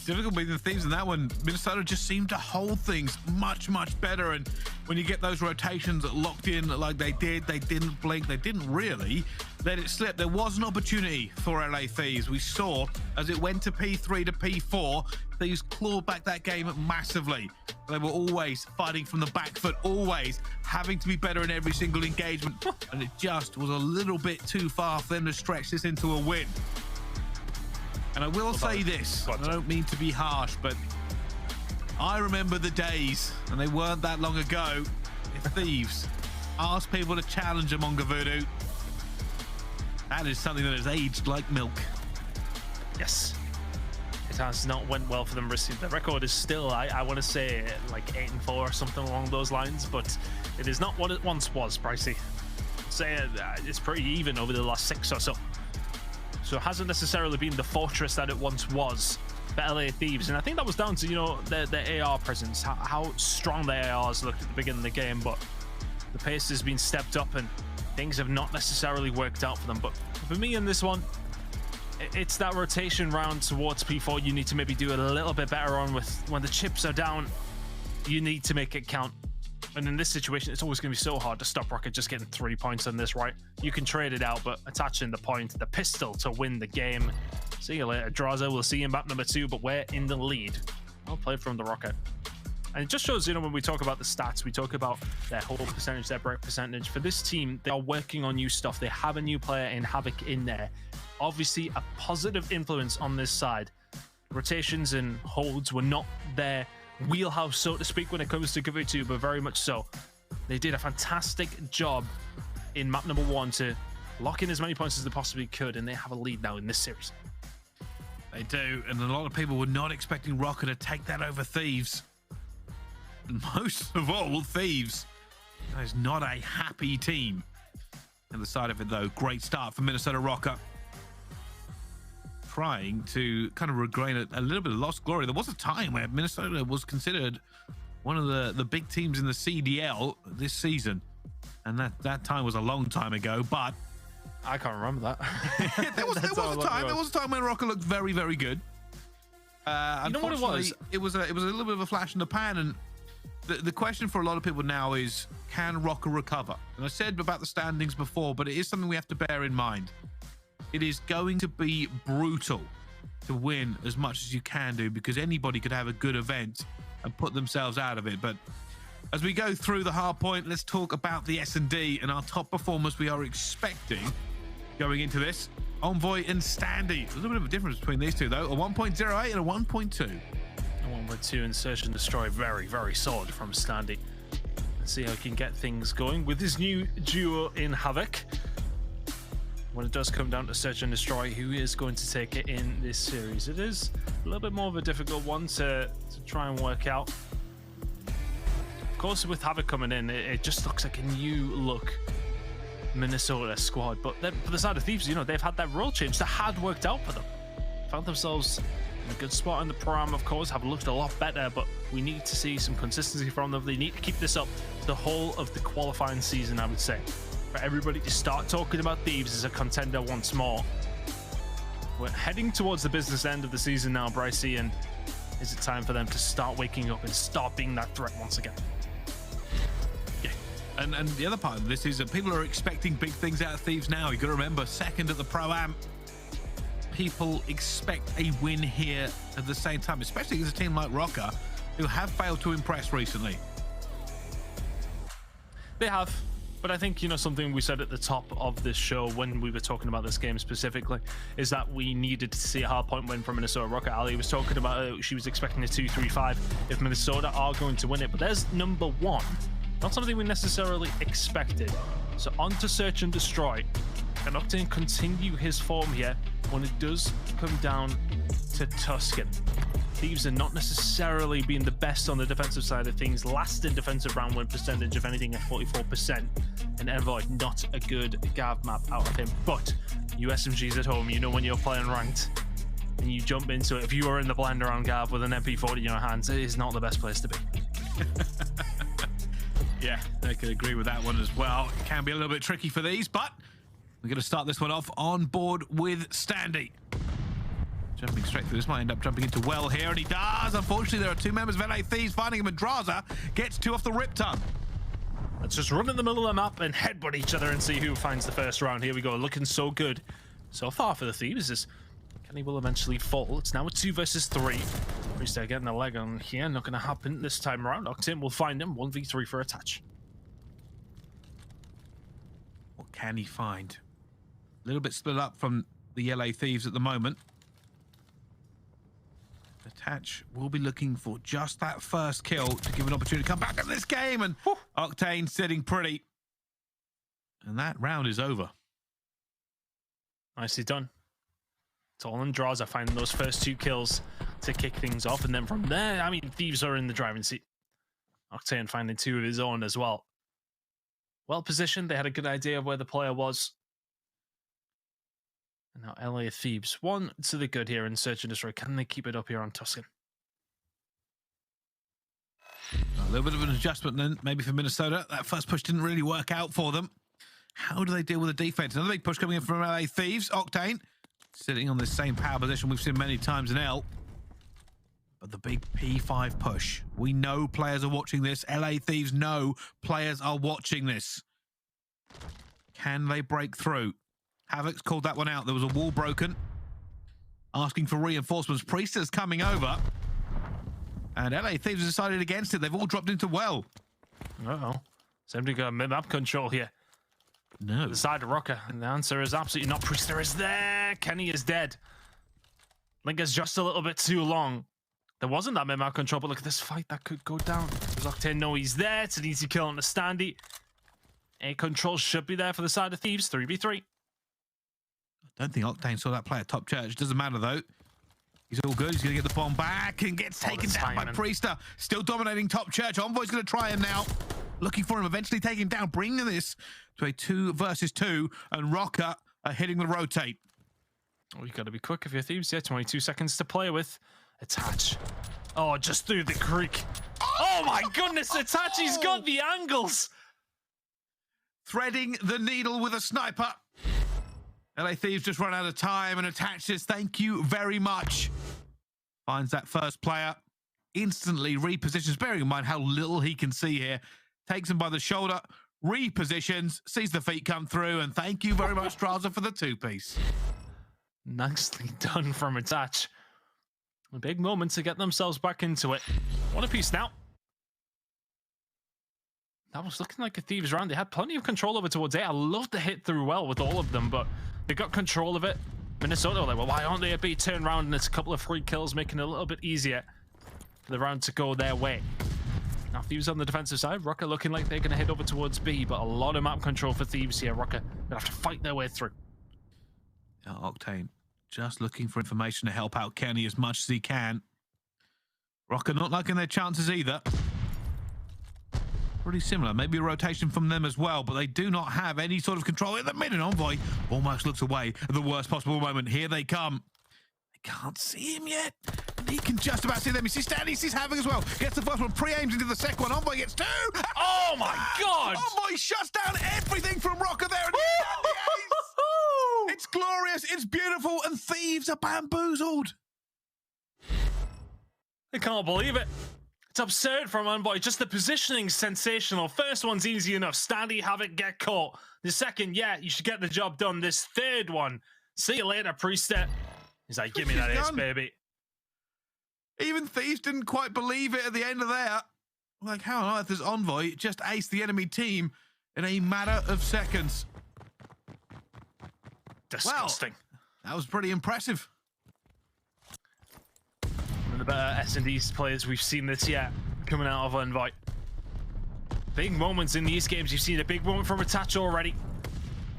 difficult being the Thieves in that one. Minnesota just seemed to hold things much, much better. And when you get those rotations locked in like they did, they didn't blink, they didn't really let it slip. There was an opportunity for LA Thieves. We saw as it went to P3 to P4, Thieves clawed back that game massively. They were always fighting from the back foot, always having to be better in every single engagement. And it just was a little bit too far for them to stretch this into a win. And I will say this, I don't mean to be harsh, but I remember the days, and they weren't that long ago, if Thieves asked people to challenge them on Voodoo. That is something that has aged like milk. Yes. It has not went well for them. The record is still, I want to say, like 8-4 or something along those lines, but it is not what it once was, Pricey. Say it's pretty even over the last 6 or so. So it hasn't necessarily been the fortress that it once was for LA Thieves. And I think that was down to, you know, their AR presence, how strong their ARs looked at the beginning of the game. But the pace has been stepped up and things have not necessarily worked out for them. But for me in this one, it's that rotation round towards P4 you need to maybe do a little bit better on with. When the chips are down, you need to make it count. And in this situation, it's always going to be so hard to stop Røkkr just getting 3 points on this, right? You can trade it out, but attaching the point, the pistol to win the game. See you later, Drazah. We'll see you in map number 2, but we're in the lead. Well played from the Røkkr. And it just shows, you know, when we talk about the stats, we talk about their hold percentage, their break percentage. For this team, they are working on new stuff. They have a new player in Havok in there. Obviously, a positive influence on this side. Rotations and holds were not their wheelhouse, so to speak, when it comes to Voodoo, but very much so. They did a fantastic job in map number 1 to lock in as many points as they possibly could, and they have a lead now in this series. They do, and a lot of people were not expecting Røkkr to take that over Thieves. And most of all, Thieves. That is not a happy team. On the side of it, though, great start for Minnesota Røkkr. Trying to kind of regain a little bit of lost glory. There was a time where Minnesota was considered one of the big teams in the CDL this season, and that time was a long time ago. But I can't remember that. there was a time when Røkkr looked very, very good. You know what it was? It was a little bit of a flash in the pan, and the question for a lot of people now is, can Røkkr recover? And I said about the standings before, but it is something we have to bear in mind. It is going to be brutal to win as much as you can do, because anybody could have a good event and put themselves out of it. But as we go through the hard point, let's talk about the S&D and our top performers we are expecting going into this. Envoy and Standy. There's a little bit of a difference between these two, though. A 1.08 and a 1.2. A 1.2 in Search and Destroy. Very, very solid from Standy. Let's see how he can get things going with his new duo in Havok. When it does come down to Search and Destroy, who is going to take it in this series? It is a little bit more of a difficult one to try and work out. Of course, with Havok coming in, it just looks like a new look Minnesota squad. But then for the side of Thieves, you know, they've had that role change that had worked out for them. Found themselves in a good spot in the Pro-Am, of course, have looked a lot better, but we need to see some consistency from them. They need to keep this up the whole of the qualifying season, I would say. For everybody to start talking about Thieves as a contender once more. We're heading towards the business end of the season now, Brycey, and is it time for them to start waking up and start being that threat once again? Yeah. And the other part of this is that people are expecting big things out of Thieves now. You've got to remember, second at the Pro-Am. People expect a win here at the same time, especially against a team like Røkkr, who have failed to impress recently. They have. But I think, you know, something we said at the top of this show when we were talking about this game specifically is that we needed to see a hardpoint win from Minnesota. Røkkr Ali was talking about she was expecting a 2-3-5 if Minnesota are going to win it. But there's number one. Not something we necessarily expected. So on to Search and Destroy. Can Octane continue his form here when it does come down to Tuscan? Thieves are not necessarily being the best on the defensive side of things. Last in defensive round win percentage, if anything, at 44%. And Envoy, not a good Gav map out of him. But USMG's at home. You know when you're playing ranked and you jump into it. If you are in the blender on Gav with an MP40 in your hands, it is not the best place to be. Yeah, I could agree with that one as well. It can be a little bit tricky for these, but we're going to start this one off on board with Standy. Jumping straight through. This might end up jumping into well here, and he does. Unfortunately, there are two members of LA Thieves finding him, and Draza gets two off the rip tongue. Let's just run in the middle of the map and headbutt each other and see who finds the first round. Here we go. Looking so good so far for the Thieves. As Kenny will eventually fall. It's now a 2 versus 3. Priestahh getting a leg on here. Not going to happen this time around. Octane will find him. 1v3 for a touch. What can he find? A little bit split up from the LA Thieves at the moment. Attach will be looking for just that first kill to give an opportunity to come back in this game, and Octane sitting pretty. And that round is over. Nicely done. Tolan Draza finding those first 2 kills to kick things off, and then from there, I mean, Thieves are in the driving seat. Octane finding 2 of his own as well. Well positioned, they had a good idea of where the player was. And now LA Thieves, 1 to the good here in Search and Destroy. Can they keep it up here on Tuscan? A little bit of an adjustment then, maybe for Minnesota. That first push didn't really work out for them. How do they deal with the defense? Another big push coming in from LA Thieves. Octane sitting on this same power position we've seen many times in L. But the big P5 push. We know players are watching this. LA Thieves know players are watching this. Can they break through? Havok's called that one out. There was a wall broken. Asking for reinforcements. Priestahh's coming over. And LA Thieves decided against it. They've all dropped into well. Uh-oh. Somebody got map control here. No. The side of Røkkr. And the answer is absolutely not. Priestahh is there. Kenny is dead. Linger's just a little bit too long. There wasn't that map control, but look at this fight. That could go down. Does Octane know he's there? It's an easy kill on the Standy. A control should be there for the side of Thieves. 3v3. I don't think Octane saw that play at Top Church. Doesn't matter though. He's all good. He's going to get the bomb back and gets taken down by Priestahh. Still dominating Top Church. Envoy's going to try him now. Looking for him, eventually taking him down, bringing this to a 2 versus 2, and Røkkr are hitting the rotate. Oh, you got to be quick if you're Thieves. Yeah, 22 seconds to play with. Attach. Oh, just through the creek. Oh my goodness, Attach, he's got the angles. Threading the needle with a sniper. LA Thieves just run out of time, and Attach says thank you very much. Finds that first player. Instantly repositions, bearing in mind how little he can see here. Takes him by the shoulder, repositions, sees the feet come through, and thank you very much, Draza, for the 2-piece. Nicely done from Attach. A big moment to get themselves back into it. 1 apiece now. that was looking like a Thieves round. They had plenty of control over towards A. I love the hit through well with all of them, but they got control of it. Minnesota were like, well, why aren't they a B turn round? And it's a couple of free kills, making it a little bit easier for the round to go their way. Now, Thieves on the defensive side. Røkkr looking like they're going to head over towards B, but a lot of map control for Thieves here. Røkkr gonna have to fight their way through. Octane just looking for information to help out Kenny as much as he can. Røkkr not liking their chances either. Pretty similar. Maybe a rotation from them as well, but they do not have any sort of control in the mid. And Envoy almost looks away at the worst possible moment. Here they come. They can't see him yet. He can just about see them. He sees Standy, he sees Havok as well. Gets the first one, pre-aims into the second one. Envoy gets two. Oh my God! Envoy shuts down everything from Røkkr there. And it's glorious. It's beautiful. And Thieves are bamboozled. I can't believe it. It's absurd from Envoy. Just the positioning sensational. First one's easy enough. Standy, Havok, get caught. The second, yeah, you should get the job done. This third one, see you later, Priestahh. He's like, give me that ace, baby. Even Thieves didn't quite believe it at the end of that. Like, how on earth has Envoy just aced the enemy team in a matter of seconds? Disgusting. Well, that was pretty impressive. One of the better S&D players we've seen this year coming out of Envoy. Big moments in these games. You've seen a big moment from Attach already.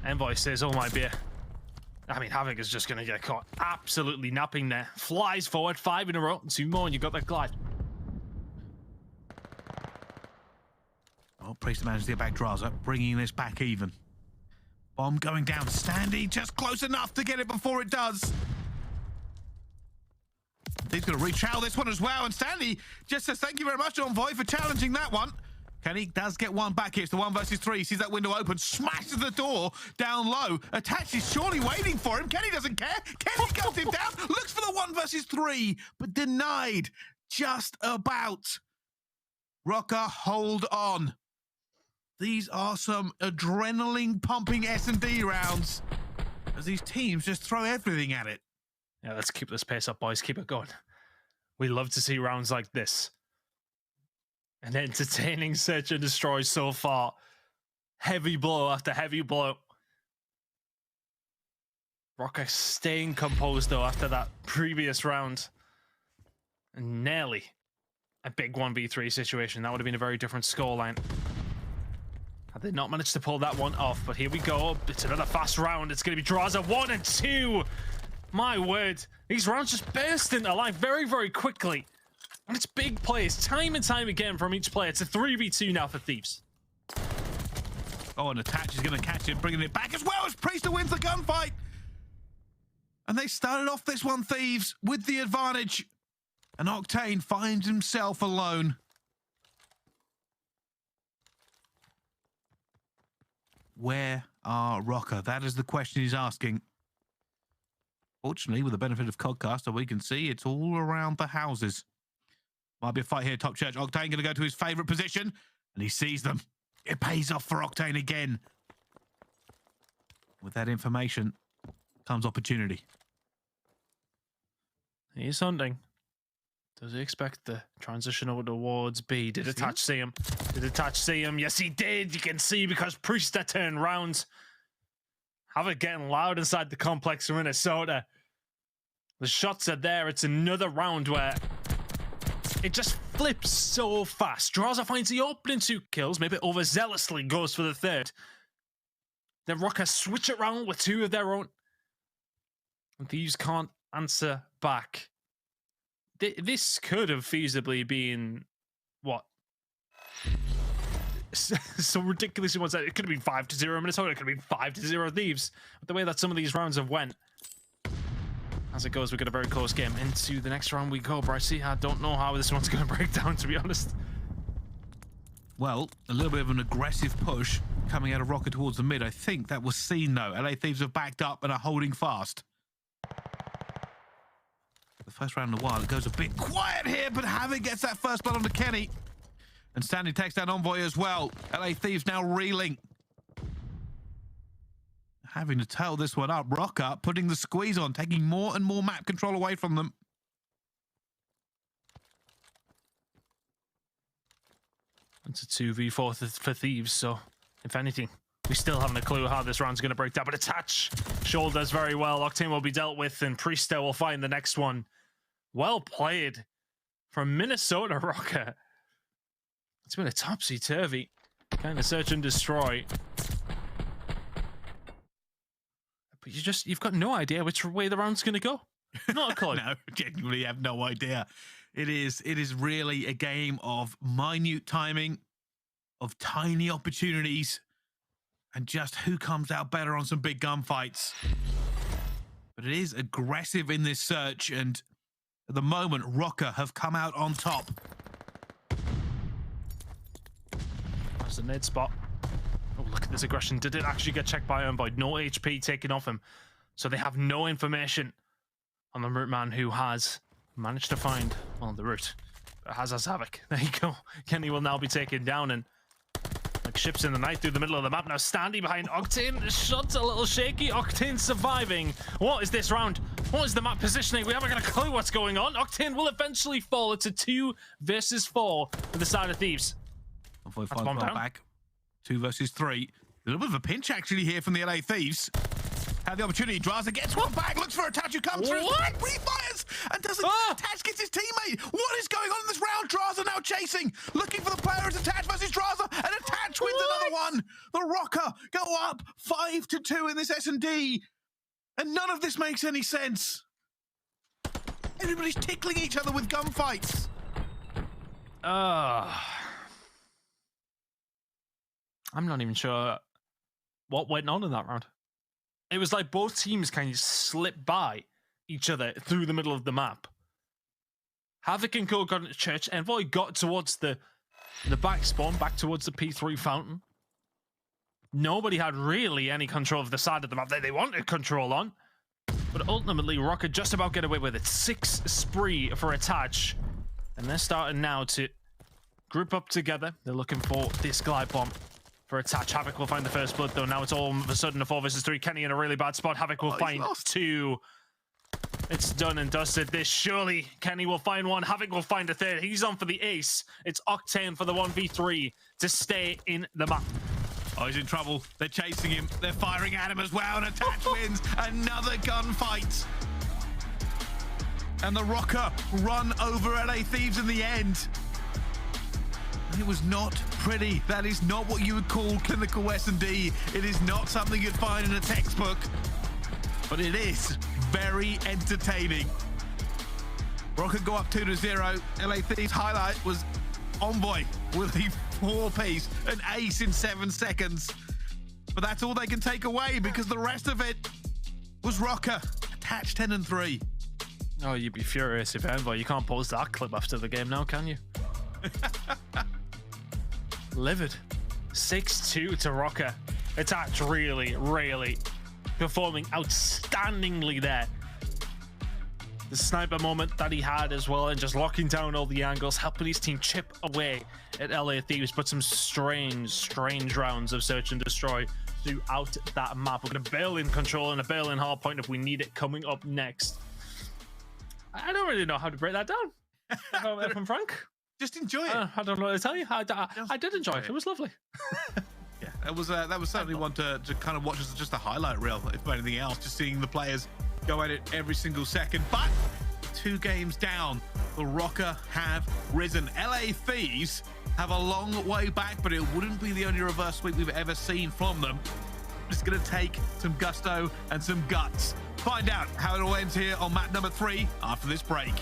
Envoy says, oh my beer. I mean, Havok is just going to get caught absolutely napping there. Flies forward, 5 in a row, and 2 more, and you got that glide. Oh, Priestahh manages to get back Draza, bringing this back even. Bomb going down. Standy just close enough to get it before it does. He's going to rechow this one as well, and Standy just says thank you very much, Envoy, for challenging that one. Kenny does get one back here. It's the 1 versus 3. Sees that window open, smashes the door down low. Attach is surely waiting for him. Kenny doesn't care. Kenny guns him down, looks for the 1 versus 3, but denied just about. Røkkr, hold on. These are some adrenaline-pumping S&D rounds as these teams just throw everything at it. Yeah, let's keep this pace up, boys. Keep it going. We love to see rounds like this. An entertaining search and destroy so far. Heavy blow after heavy blow. Røkkr staying composed, though, after that previous round. And nearly a big 1v3 situation. That would have been a very different scoreline. Had they not managed to pull that one off, but here we go. It's another fast round. It's going to be Draza 1 and 2. My word. These rounds just burst into life very, very quickly. And it's big plays, time and time again from each player. It's a 3v2 now for Thieves. Oh, and Attach is going to catch it, bringing it back as well as Priestahh wins the gunfight. And they started off this one, Thieves, with the advantage. And Octane finds himself alone. Where are Røkkr? That is the question he's asking. Fortunately, with the benefit of Codcaster, we can see it's all around the houses. Might be a fight here, Top Church. Octane going to go to his favorite position, and he sees them. It pays off for Octane again. With that information comes opportunity. He's hunting. Does he expect the transition over towards B? Did Attach see him? Did Attach see him? Yes, he did. You can see because Priestahh turned round. Havok getting loud inside the complex from Minnesota. The shots are there. It's another round where it just flips so fast. Draza finds the opening 2 kills, maybe overzealously goes for the 3rd. Then Røkkr switch it around with 2 of their own. And Thieves can't answer back. This could have feasibly been, what? So ridiculous in one side. It could have been 5-0 Minnesota. It could have been 5-0 Thieves. But the way that some of these rounds have went. As it goes, we've got a very close game. Into the next round we go, Brycey. I don't know how this one's going to break down, to be honest. Well, a little bit of an aggressive push coming out of Røkkr towards the mid. I think that was seen, though. LA Thieves have backed up and are holding fast. The first round in a while, it goes a bit quiet here, but Havok gets that first blood onto Kenny. And Standy takes down Envoy as well. LA Thieves now reeling. Having to tail this one up. Røkkr putting the squeeze on, taking more and more map control away from them. It's a 2v4 for Thieves, so if anything, we still haven't a clue how this round's going to break down. But attach shoulders very well. Octane will be dealt with, and Priestahh will find the next one. Well played from Minnesota Røkkr. It's been a topsy-turvy kind of search and destroy. But you've got no idea which way the round's going to go. Not a clue. No, genuinely have no idea. It is really a game of minute timing, of tiny opportunities, and just who comes out better on some big gunfights. But it is aggressive in this search, and at the moment, Røkkr have come out on top. That's a nade spot. Oh, look at this aggression. Did it actually get checked by Ironboy? No HP taken off him. So they have no information on the root man who has managed to find, well, the root. But has Havok. There you go. Kenny will now be taken down, and like ships in the night through the middle of the map. Now Standy behind Octane. The shot's a little shaky. Octane surviving. What is this round? What is the map positioning? We haven't got a clue what's going on. Octane will eventually fall. It's a 2 versus 4 for the side of Thieves. That's one down. Back. 2 versus 3. A little bit of a pinch actually here from the LA Thieves. Had the opportunity. Draza gets one back. Looks for Attach who comes through. What? Refires and doesn't. Attach gets his teammate. What is going on in this round? Draza now chasing. Looking for the player. It's Attach versus Draza. And Attach wins another one. The Røkkr go up 5-2 in this S&D. And none of this makes any sense. Everybody's tickling each other with gunfights. I'm not even sure what went on in that round. It was like both teams kind of slipped by each other through the middle of the map. Havok and Co got into church. Envoy got towards the back spawn, back towards the P3 fountain. Nobody had really any control of the side of the map that they wanted control on. But ultimately, Røkkr just about get away with it. 6 spree for Attach. And they're starting now to group up together. They're looking for this glide bomb for Attach. Havok will find the first blood, though. Now it's all of a sudden a 4 versus 3. Kenny in a really bad spot. Havok will find 2. It's done and dusted. This surely Kenny will find 1. Havok will find a 3rd. He's on for the ace. It's Octane for the 1v3 to stay in the map. Oh, he's in trouble. They're chasing him. They're firing at him as well. And Attach wins another gunfight. And the Røkkr run over LA Thieves in the end. It was not pretty. That is not what you would call clinical S&D. It is not something you'd find in a textbook. But it is very entertaining. Røkkr go up 2-0. LA Thieves highlight was Envoy with a 4-piece, an ace in 7 seconds. But that's all they can take away because the rest of it was Røkkr. Attach 10-3. Oh, you'd be furious if Envoy. You can't post that clip after the game now, can you? Livid. 6-2 to Røkkr. Attach really performing outstandingly there. The sniper moment that he had as well, and just locking down all the angles, helping his team chip away at LA Thieves, but some strange rounds of search and destroy throughout that map. We're going to bail in control and a bail in hard point if we need it coming up next. I don't really know how to break that down. If I'm frank. Just enjoy it. I don't know what to tell you. I did enjoy it. It was lovely. Yeah, that was certainly one to kind of watch as just a highlight reel, if anything else, just seeing the players go at it every single second. But 2 games down, the Røkkr have risen. LA Thieves have a long way back, but it wouldn't be the only reverse sweep we've ever seen from them. It's going to take some gusto and some guts. Find out how it all ends here on map number 3 after this break.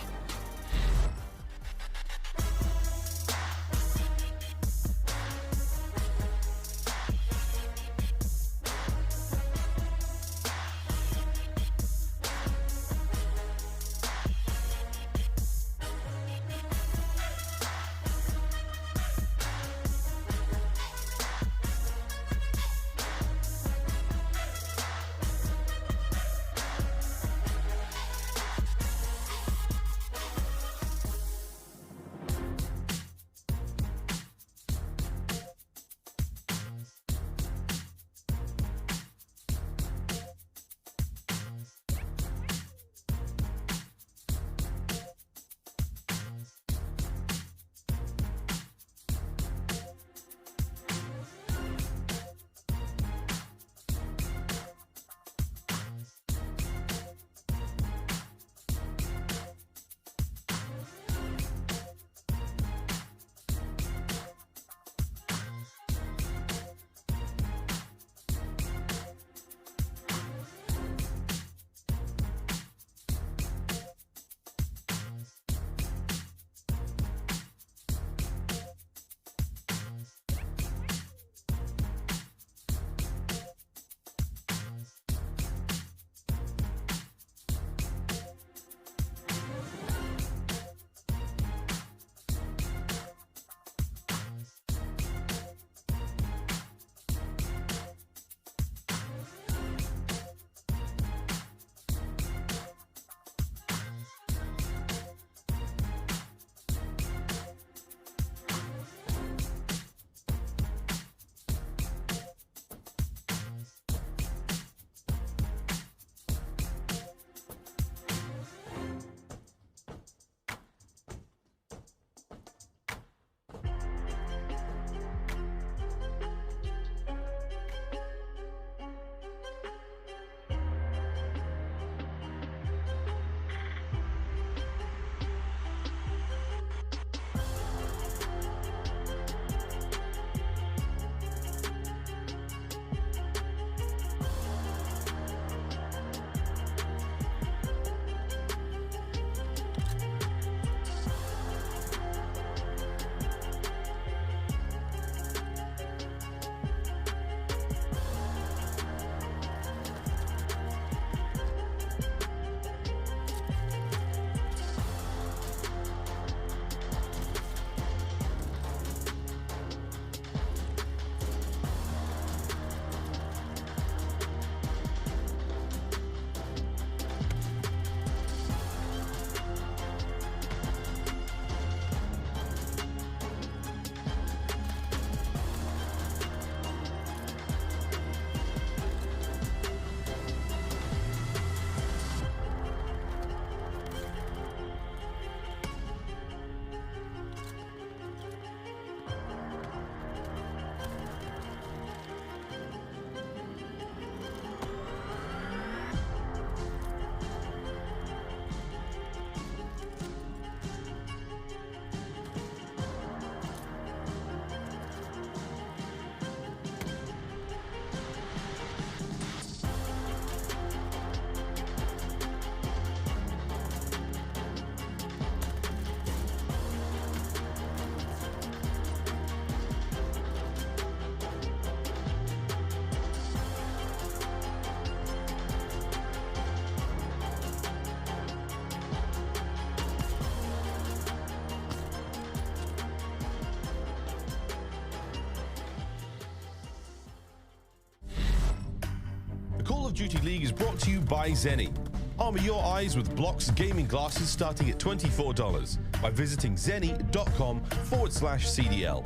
Duty League is brought to you by Zenny. Armor your eyes with Block's gaming glasses starting at $24 by visiting zenny.com/CDL.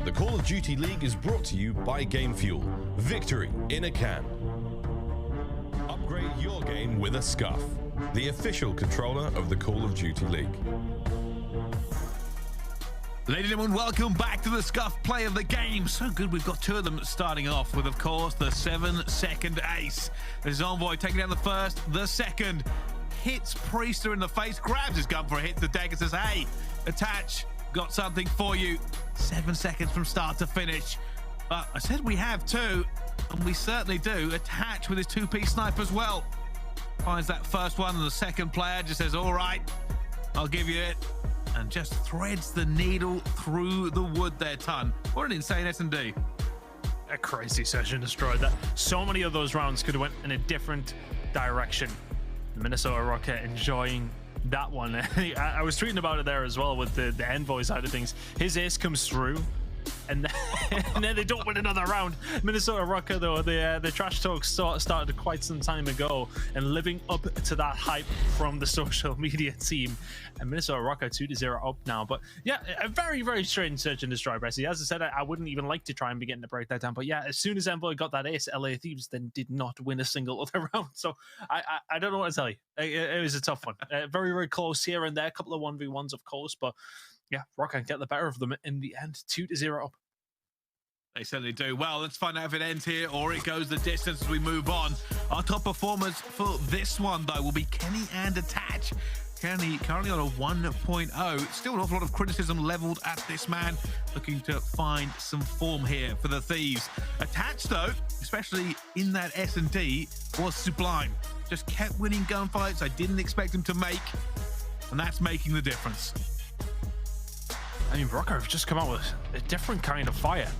The Call of Duty League is brought to you by Game Fuel. Victory in a can. Upgrade your game with a Scuff, the official controller of the Call of Duty League. Ladies and gentlemen, welcome back to the Scuff play of the game. So good, we've got two of them starting off with, of course, the 7-second ace. This is Envoy taking down the first, the second. Hits Priestahh in the face, grabs his gun for a hit to the deck and says, hey, attach, got something for you. 7 seconds from start to finish. But I said we have two, and we certainly do. Attach with his two-piece sniper as well. Finds that first one, and the second player just says, all right, I'll give you it. And just threads the needle through the wood there, Ton. What an insane S&D. A crazy search and destroy. That so many of those rounds could have went in a different direction. Minnesota Røkkr enjoying that one. I was tweeting about it there as well with the Envoy side of things. His ace comes through, and then they don't win another round. Minnesota Røkkr, though, the trash talk started quite some time ago, and living up to that hype from the social media team. And Minnesota Røkkr 2-0 up now. But yeah, a very, very strange search and destroy, Bressy. As I said, I wouldn't even like to try and begin to break that down. But yeah, as soon as Envoy got that ace, LA Thieves then did not win a single other round. So I don't know what to tell you. It was a tough one. Very, very close here and there. A couple of 1v1s, of course. But yeah, Røkkr get the better of them in the end. 2-0 up. They certainly do. Well, let's find out if it ends here or it goes the distance as we move on. Our top performers for this one, though, will be Kenny and Attach. Kenny currently on a 1.0. Still an awful lot of criticism leveled at this man. Looking to find some form here for the Thieves. Attach, though, especially in that S&D, was sublime. Just kept winning gunfights I didn't expect him to make. And that's making the difference. I mean, Røkkr have just come out with a different kind of fire.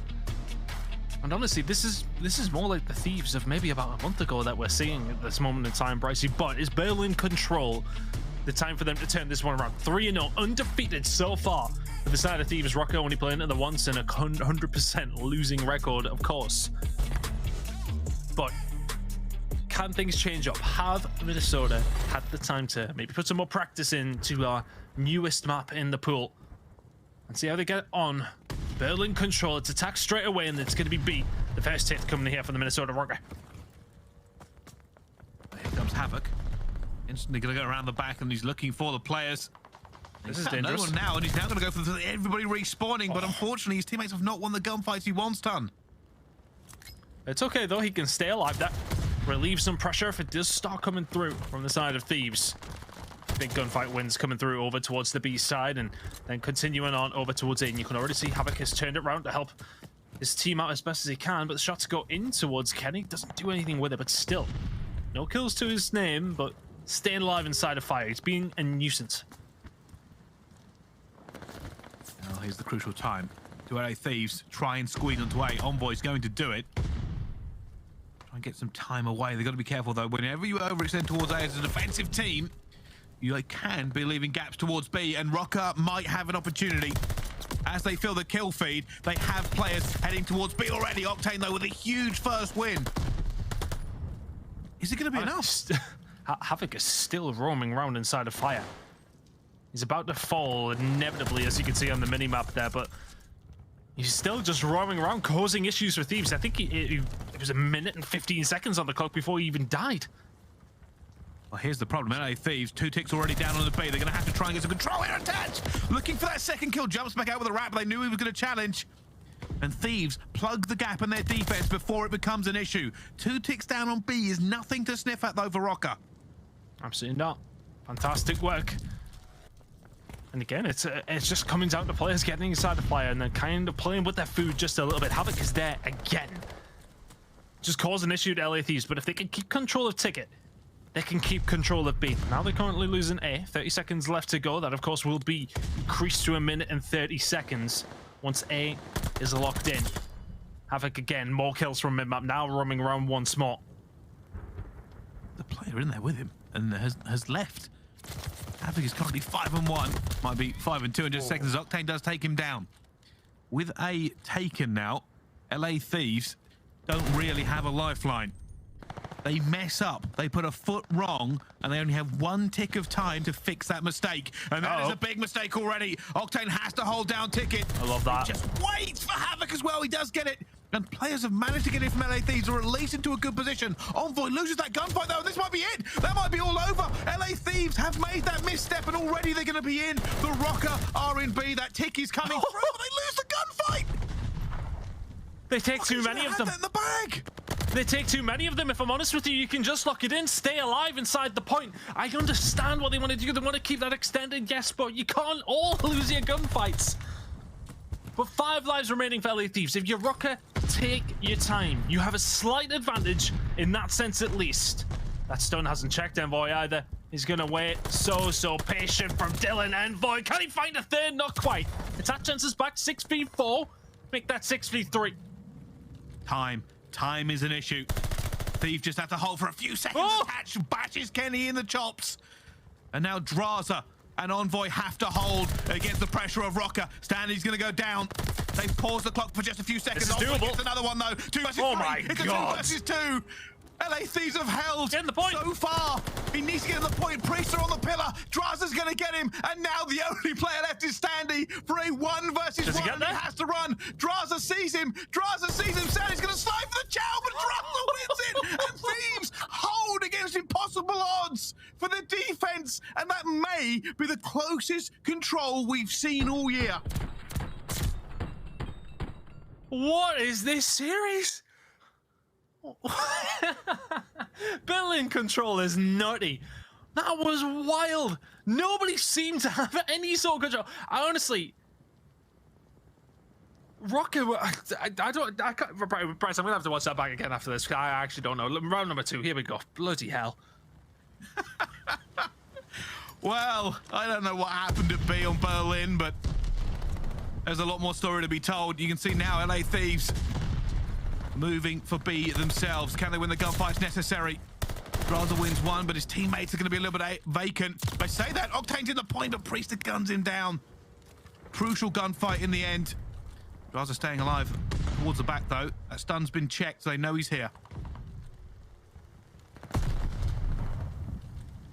And honestly, this is more like the Thieves of maybe about a month ago that we're seeing at this moment in time, Bricey. But is Bale in control? The time for them to turn this one around. 3-0, undefeated so far. For the side of Thieves, Røkkr only playing it the once in a 100% losing record, of course. But can things change up? Have Minnesota had the time to maybe put some more practice into our newest map in the pool? And see how they get on. Berlin control, it's attacked straight away, and it's going to be beat. The first hit coming here for the Minnesota Røkkr. Here comes Havok. Instantly going to go around the back, and he's looking for the players. This is dangerous. No one now, and he's now going to go for everybody respawning, but unfortunately his teammates have not won the gunfights he wants, Ton. It's okay, though. He can stay alive. That relieves some pressure if it does start coming through from the side of Thieves. Big gunfight wins coming through over towards the B side, and then continuing on over towards A. And you can already see Havok has turned it around to help his team out as best as he can, but the shots go in towards Kenny. Doesn't do anything with it, but still. No kills to his name, but staying alive inside of fire. He's being a nuisance. Now here's the crucial time. To LA Thieves try and squeeze onto A. Envoy's going to do it. Try and get some time away. They've got to be careful, though. Whenever you overextend towards A as a defensive team, you can be leaving gaps towards B, and Røkkr might have an opportunity. As they feel the kill feed, they have players heading towards B already. Octane, though, with a huge first win. Is it going to be enough? Havok is still roaming around inside of fire. He's about to fall inevitably, as you can see on the mini-map there, but he's still just roaming around, causing issues for Thieves. I think it was a minute and 15 seconds on the clock before he even died. Well, here's the problem. LA Thieves, 2 ticks already down on the B. They're going to have to try and get some control here. Attach! Looking for that second kill. Jumps back out with a wrap. They knew he was going to challenge. And Thieves plug the gap in their defense before it becomes an issue. 2 ticks down on B is nothing to sniff at, though, for Røkkr. Absolutely not. Fantastic work. And again, it's just coming down to players getting inside the fire and then kind of playing with their food just a little bit. Havok is there again. Just cause an issue to LA Thieves, but if they can keep control of Ticket, they can keep control of B. Now they're currently losing A. 30 seconds left to go. That, of course, will be increased to a minute and 30 seconds once A is locked in. Havok again, more kills from mid-map, now roaming around once more. The player in there with him and has left. Havok is currently 5-1. Might be 5-2 in just seconds. Octane does take him down. With A taken now, LA Thieves don't really have a lifeline. They mess up. They put a foot wrong, and they only have one tick of time to fix that mistake. And that is a big mistake already. Octane has to hold down Ticket. I love that. He just waits for Havok as well. He does get it. And players have managed to get in from LA Thieves, or at least into a good position. Envoy loses that gunfight, though. This might be it. That might be all over. LA Thieves have made that misstep, and already they're going to be in. The Røkkr are in B. That tick is coming through, but they lose the gunfight. They take too many of them. In the bag. They take too many of them. If I'm honest with you, you can just lock it in, stay alive inside the point. I understand what they want to do. They want to keep that extended, yes, but you can't all lose your gunfights. But 5 lives remaining for LA Thieves. If you're Røkkr, take your time. You have a slight advantage in that sense, at least. That stun hasn't checked Envoy either. He's gonna wait. So patient from Dylan. Envoy, can he find a third? Not quite. Attack chances back 6v4. Make that 6v3. Time is an issue. Thief just had to hold for a few seconds. Attach bashes Kenny in the chops. And now Draza and Envoy have to hold against the pressure of Røkkr. Standy's going to go down. They've paused the clock for just a few seconds. This is Envoy doable. gets another one, though. 2 versus 3. My It's God. a 2 versus 2. LA Thieves have held the point. so far. He needs to get to the point. Priestahh on the pillar. Draza's going to get him. And now the only player left is Standy for a 1 versus 1. And he has to run. Draza sees him. Standy's going to slide for the chow, but Draza wins it. And Thieves hold against impossible odds for the defense. And that may be the closest control we've seen all year. What is this series? Building control is nutty. That was wild. Nobody seemed to have any sort of control. I honestly, Røkkr, I can't, Bryce, I'm gonna have to watch that back again after this. I actually don't know. Round number 2, here we go. Bloody hell. Well, I don't know what happened at B on Berlin, but there's a lot more story to be told. You can see now LA Thieves moving for B themselves. Can they win the gunfights necessary? Draza wins 1, but his teammates are going to be a little bit vacant. They say that Octane's in the point, but Priestahh guns him down. Crucial gunfight in the end. Draza staying alive towards the back, though. That stun's been checked, so they know he's here.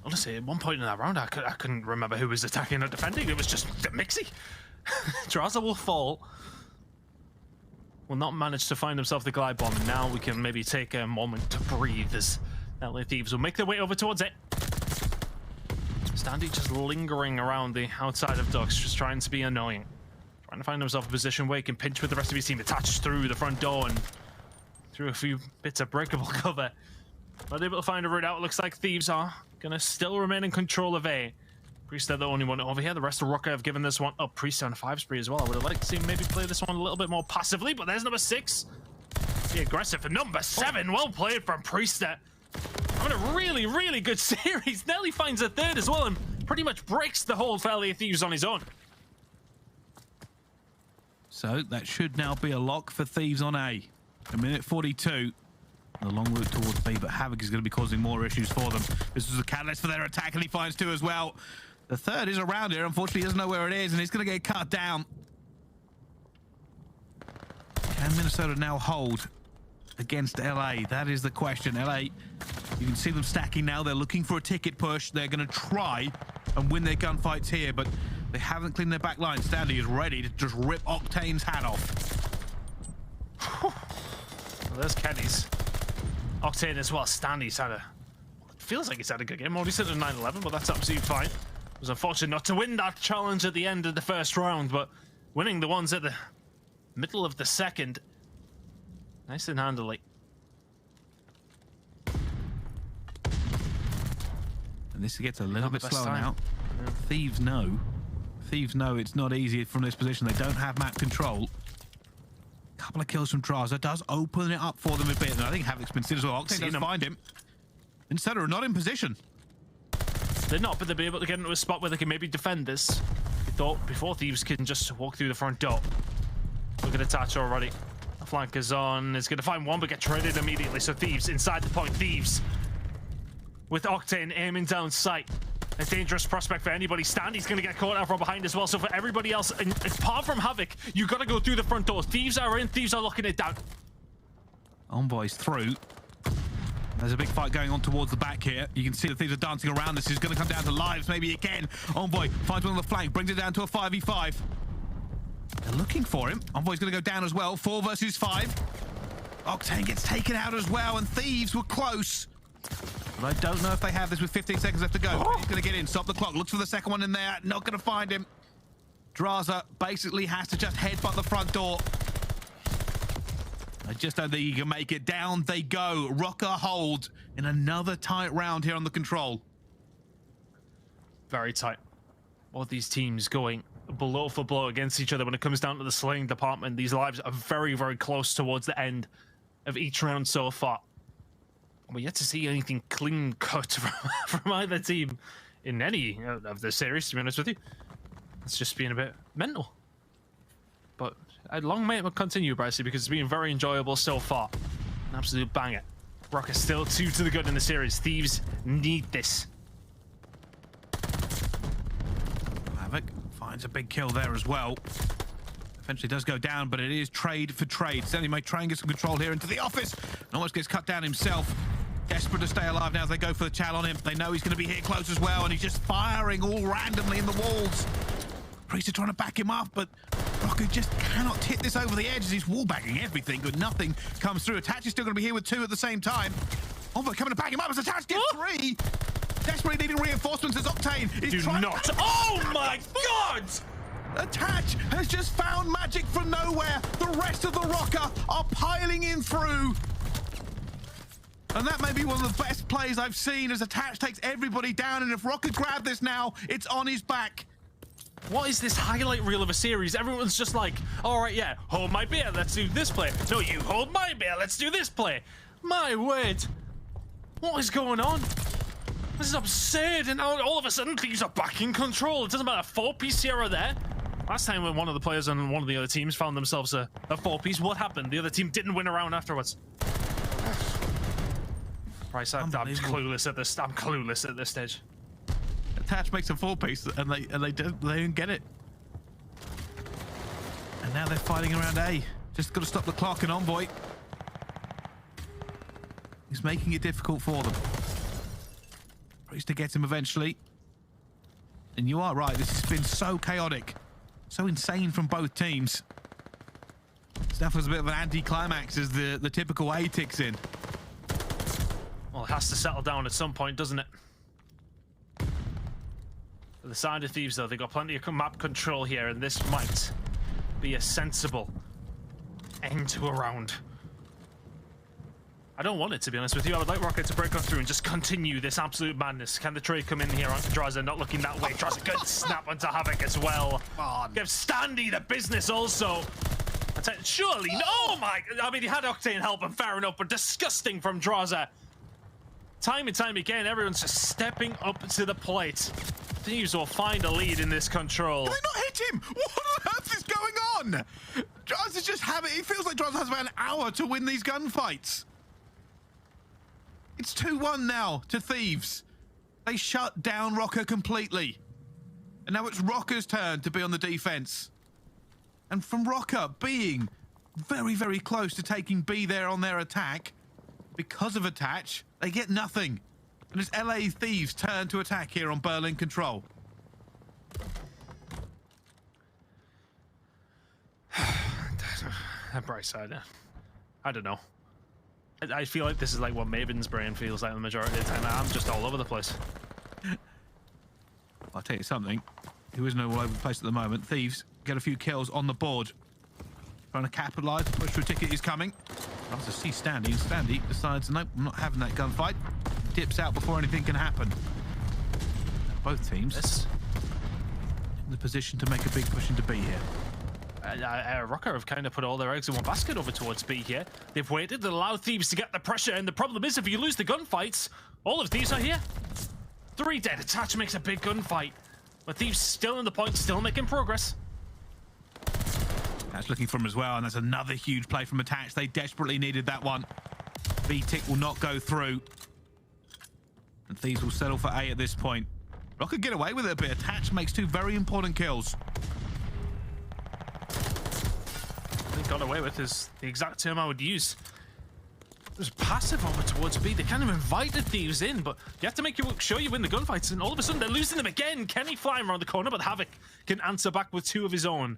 Honestly, at one point in that round, I couldn't remember who was attacking or defending. It was just Mixy. Draza will fall. Will not manage to find himself the glide bomb. Now we can maybe take a moment to breathe as LA Thieves will make their way over towards it. Standy just lingering around the outside of Ducks, just trying to be annoying. Trying to find himself a position where he can pinch with the rest of his team, attach through the front door and through a few bits of breakable cover. Not able to find a route out. It looks like Thieves are gonna still remain in control of A. Priestahh the only one over here. The rest of Røkkr have given this one up. Priestahh on a 5 spree as well. I would have liked to see him maybe play this one a little bit more passively, but there's number 6. Be aggressive for number 7. Well played from Priestahh. Having a really, really good series. Nearly finds a 3rd as well and pretty much breaks the hold for LA Thieves on his own. So that should now be a lock for Thieves on A. A minute 42. The long route towards B, but Havok is going to be causing more issues for them. This was a catalyst for their attack, and he finds 2 as well. The 3rd is around here. Unfortunately, he doesn't know where it is, and he's going to get cut down. Can Minnesota now hold against LA? That is the question. LA, you can see them stacking now. They're looking for a ticket push. They're going to try and win their gunfights here, but they haven't cleaned their back line. Standy is ready to just rip Octane's hat off. Well, there's Kenny's. Octane as well. Standy's had a... It feels like he's had a good game. Only sitting at 9-11, but that's absolutely fine. It was unfortunate not to win that challenge at the end of the first round, but winning the ones at the middle of the second, nice and handily. And this gets a little bit slower time. now. Yeah. Thieves know it's not easy from this position. They don't have map control. Couple of kills from Draza does open it up for them a bit, and I think Havok's been seen as well. Octane does find him. Instead are not in position. They're not, but they'll be able to get into a spot where they can maybe defend this. They thought before Thieves can just walk through the front door. Look at attach already. The flank is on. It's going to find one, but get traded immediately. So Thieves inside the point. Thieves with Octane aiming down sight. A dangerous prospect for anybody. Standy's going to get caught out from behind as well. So for everybody else, and apart from Havok, you got to go through the front door. Thieves are in. Thieves are locking it down. Envoy's through. There's a big fight going on towards the back here. You can see the Thieves are dancing around. This is going to come down to lives maybe again. Envoy finds one on the flank, brings it down to a 5v5. They're looking for him. Envoy's going to go down as well. 4 versus 5. Octane gets taken out as well, and Thieves were close. But I don't know if they have this with 15 seconds left to go. He's going to get in, stop the clock, looks for the second one in there. Not going to find him. Draza basically has to just headbutt the front door. I just don't think he can make it. Down they go. Røkkr hold in another tight round here on the control. Very tight. All these teams going blow for blow against each other when it comes down to the slaying department. These lives are very, very close towards the end of each round so far. We're yet to see anything clean cut from either team in any of the series, to be honest with you. It's just been a bit mental. But long may it continue, Brycey, because it's been very enjoyable so far. An absolute banger. Røkkr still 2 to the good in the series. Thieves need this. Havok finds a big kill there as well. Eventually does go down, but it is trade for trade. Standy might try and get some control here into the office. And almost gets cut down himself. Desperate to stay alive now as they go for the chal on him. They know he's going to be here close as well, and he's just firing all randomly in the walls. Priestahh trying to back him up, but Røkkr just cannot tip this over the edge as he's wallbanging everything, but nothing comes through. Attach is still going to be here with 2 at the same time. Envoy coming to back him up as Attach gets 3. Desperately needing reinforcements as Octane is trying to... Oh my god! Attach has just found magic from nowhere. The rest of the Røkkr are piling in through. And that may be one of the best plays I've seen as Attach takes everybody down, and if Røkkr grab this now, it's on his back. What is this highlight reel of a series? Everyone's just like, all right, yeah, hold my beer, let's do this play. No, you hold my beer, let's do this play. My word. What is going on? This is absurd, and now all of a sudden Thieves are back in control. It doesn't matter, 4-piece here or there. Last time when one of the players on one of the other teams found themselves a 4-piece, what happened? The other team didn't win a round afterwards. Bryce, I'm clueless at this. I'm clueless at this stage. Attach makes a 4-piece, and they don't get it. And now they're fighting around A. Just got to stop the clock, and Envoy is making it difficult for them. Priestahh gets him eventually. And you are right, this has been so chaotic. So insane from both teams. Stuff was a bit of an anti-climax as the typical A ticks in. Well, it has to settle down at some point, doesn't it? For the side of Thieves, though, they've got plenty of map control here, and this might be a sensible end to a round. I don't want it, to be honest with you. I would like Røkkr to break on through and just continue this absolute madness. Can the trade come in here onto Draza? Not looking that way. Draza, good snap onto Havok as well. Give Standy the business also. Surely, no, oh my! I mean, he had Octane help him, fair enough, but disgusting from Draza. Time and time again, everyone's just stepping up to the plate. Thieves will find a lead in this control. Can they not hit him? What on earth is going on? Draza's just having... It feels like Draza has about an hour to win these gunfights. It's 2-1 now to Thieves. They shut down Røkkr completely. And now it's Røkkr's turn to be on the defense. And from Røkkr being very, very close to taking B there on their attack, because of Attach, they get nothing. And it's LA Thieves' turn to attack here on Berlin Control. Bryce, I don't know. I feel like this is like what Maven's brain feels like the majority of the time. I'm just all over the place. I'll tell you something. Who isn't all over the place at the moment? Thieves get a few kills on the board. Trying to capitalise. The push for a ticket is coming. I'll just see Standy, and Standy decides, nope, I'm not having that gunfight. Dips out before anything can happen. Both teams in the position to make a big push into B here. Røkkr have kind of put all their eggs in one basket over towards B here. They've waited and allowed Thieves to get the pressure, and the problem is if you lose the gunfights, all of Thieves are here. 3 dead. Attach makes a big gunfight, but Thieves still in the point, still making progress. That's looking for him as well, and that's another huge play from Attach. They desperately needed that one. B-tick will not go through. And Thieves will settle for A at this point. Røkkr get away with it a bit. Attach makes 2 very important kills. They got away with is the exact term I would use. just passive over towards B. They kind of invited Thieves in, but you have to make sure you win the gunfights, and all of a sudden they're losing them again. Kenny flying around the corner, but Havok can answer back with 2 of his own.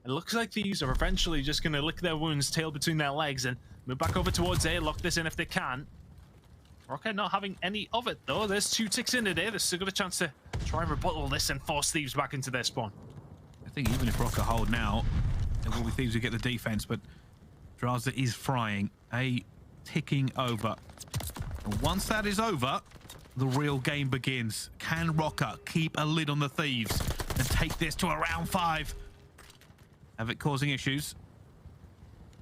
It looks like Thieves are eventually just going to lick their wounds, tail between their legs, and move back over towards A, lock this in if they can. Røkkr not having any of it, though. There's 2 ticks in today. They've still got a chance to try and rebuttal this and force Thieves back into their spawn. I think even if Røkkr hold now, there will be Thieves who get the defense, but Draza is frying. A ticking over. And once that is over, the real game begins. Can Røkkr keep a lid on the Thieves and take this to a round 5? Havok causing issues.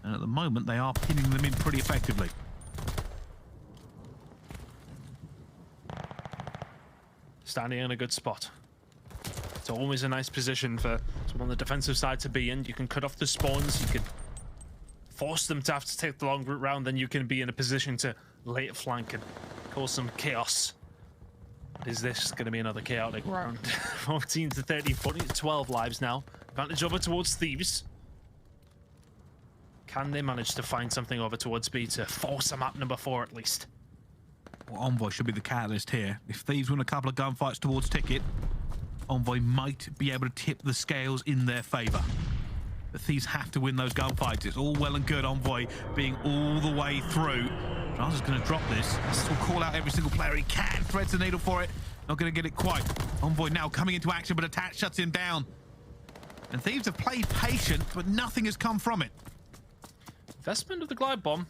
And at the moment, they are pinning them in pretty effectively. Standing in a good spot. It's always a nice position for someone on the defensive side to be in. You can cut off the spawns, you can force them to have to take the long route round, then you can be in a position to lay it flank and cause some chaos. But is this going to be another chaotic round? 14 to 30, 40 to 12 lives now. Advantage over towards Thieves. Can they manage to find something over towards B to force a map number 4 at least? Well, Envoy should be the catalyst here. If Thieves win a couple of gunfights towards Ticket, Envoy might be able to tip the scales in their favor. The Thieves have to win those gunfights. It's all well and good Envoy being all the way through. Draza's going to drop this. He'll call out every single player he can. Threads the needle for it. Not going to get it quite. Envoy now coming into action, but Attach shuts him down. And Thieves have played patient, but nothing has come from it. Investment of the glide bomb.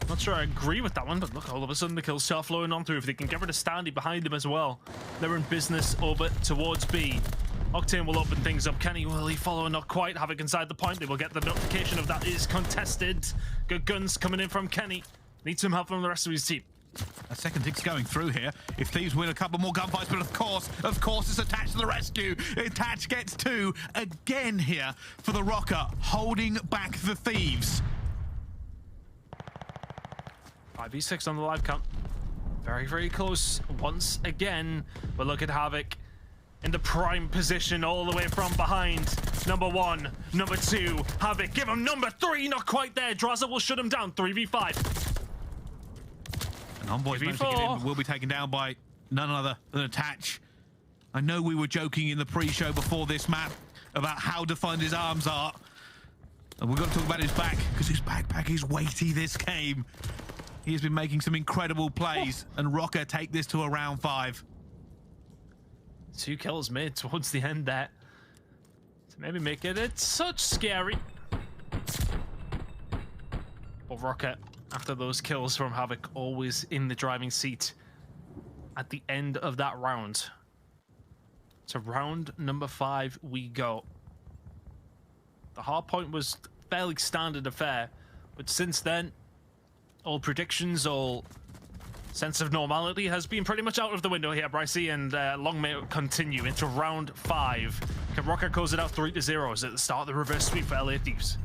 Not sure I agree with that one, but look, all of a sudden the kills start flowing on through. If they can get rid of Standy behind them as well, they're in business over towards B. Octane will open things up. Kenny, will he follow? Not quite. Havok inside the point. They will get the notification of that is contested. Good guns coming in from Kenny. Needs some help from the rest of his team. A second tick's going through here. If Thieves win a couple more gunfights, but of course, it's Attach to the rescue. Attach gets 2 again here for the Røkkr, holding back the Thieves. 5v6 on the live count. Very, very close once again. But look at Havok in the prime position all the way from behind. Number 1, number 2, Havok. Give him number 3, not quite there. Draza will shut him down. 3v5. And Envoy's managed to get in, but will be taken down by none other than Attach. I know we were joking in the pre-show before this map about how defined his arms are. And we've got to talk about his back, because his backpack is weighty this game. He has been making some incredible plays, and Røkkr take this to a round 5. 2 kills made towards the end there to maybe make it such scary. But Røkkr, after those kills from Havok, always in the driving seat at the end of that round. To round number 5 we go. The hardpoint was fairly standard affair, but since then, all predictions, all sense of normality has been pretty much out of the window here, Brycey, and long may it continue into round 5. Can Røkkr close it out 3-0 at the start of the reverse sweep for LA Thieves?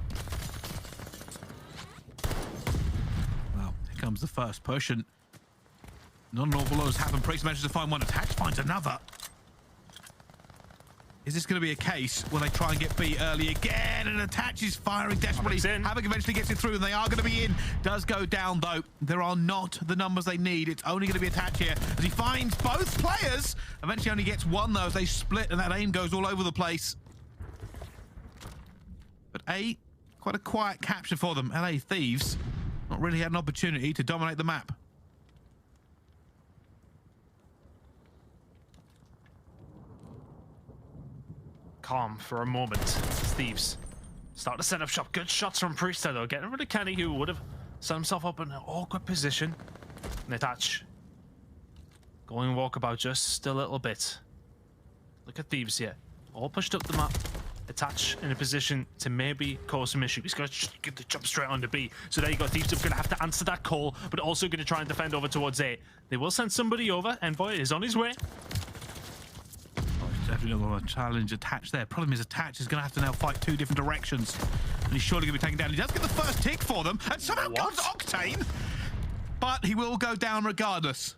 Well, here comes the first push, and not an awful lot has happened. Priestahh manages to find one. Attach finds another. Is this going to be a case where they try and get B early again? And Attach is firing desperately. Havok eventually gets it through, and they are going to be in. Does go down, though. There are not the numbers they need. It's only going to be Attach here as he finds both players. Eventually only gets one, though, as they split, and that aim goes all over the place. But A, quite a quiet capture for them. LA Thieves not really had an opportunity to dominate the map. Calm for a moment. Thieves start to set up shop. Good shots from Priestahh, though. Getting rid of Kenny, who would have set himself up in an awkward position. And Attach going walkabout just a little bit. Look at Thieves here. All pushed up the map. Attach in a position to maybe cause some issue. He's going to get the jump straight onto B. So there you go. Thieves are going to have to answer that call, but also going to try and defend over towards A. They will send somebody over. Envoy is on his way. Definitely another challenge Attach there. Problem is Attach is going to have to now fight 2 different directions. And he's surely going to be taken down. He does get the first tick for them. And somehow comes Octane. But he will go down regardless.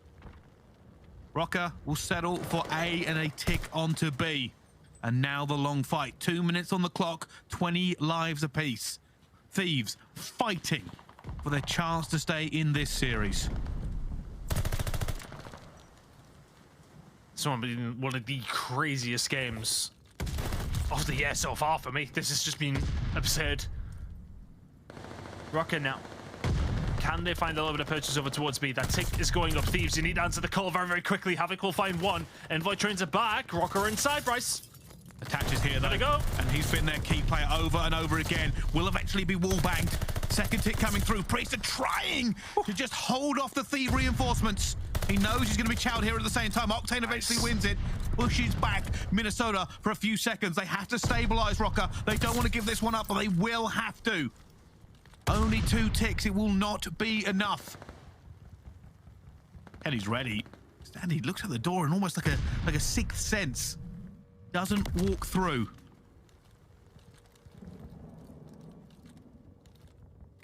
Røkkr will settle for A and a tick onto B. And now the long fight. 2 minutes on the clock. 20 lives apiece. Thieves fighting for their chance to stay in this series. It's been one of the craziest games of the year so far for me. This has just been absurd. Røkkr now. Can they find a little bit of purchase over towards B? That tick is going up. Thieves, you need to answer the call very, very quickly. Havok will find one. Envoy trains it back. Røkkr inside, Bryce. Attaches here, though. Go. And he's been their key player over and over again. Will eventually be wall banged. Second tick coming through. Priestahh trying to just hold off the Thief reinforcements. He knows he's going to be chowed here at the same time. Octane eventually wins it. Pushes back Minnesota for a few seconds. They have to stabilize Røkkr. They don't want to give this one up, but they will have to. Only 2 ticks. It will not be enough. And he's ready. Standy looks at the door and almost like a sixth sense. Doesn't walk through.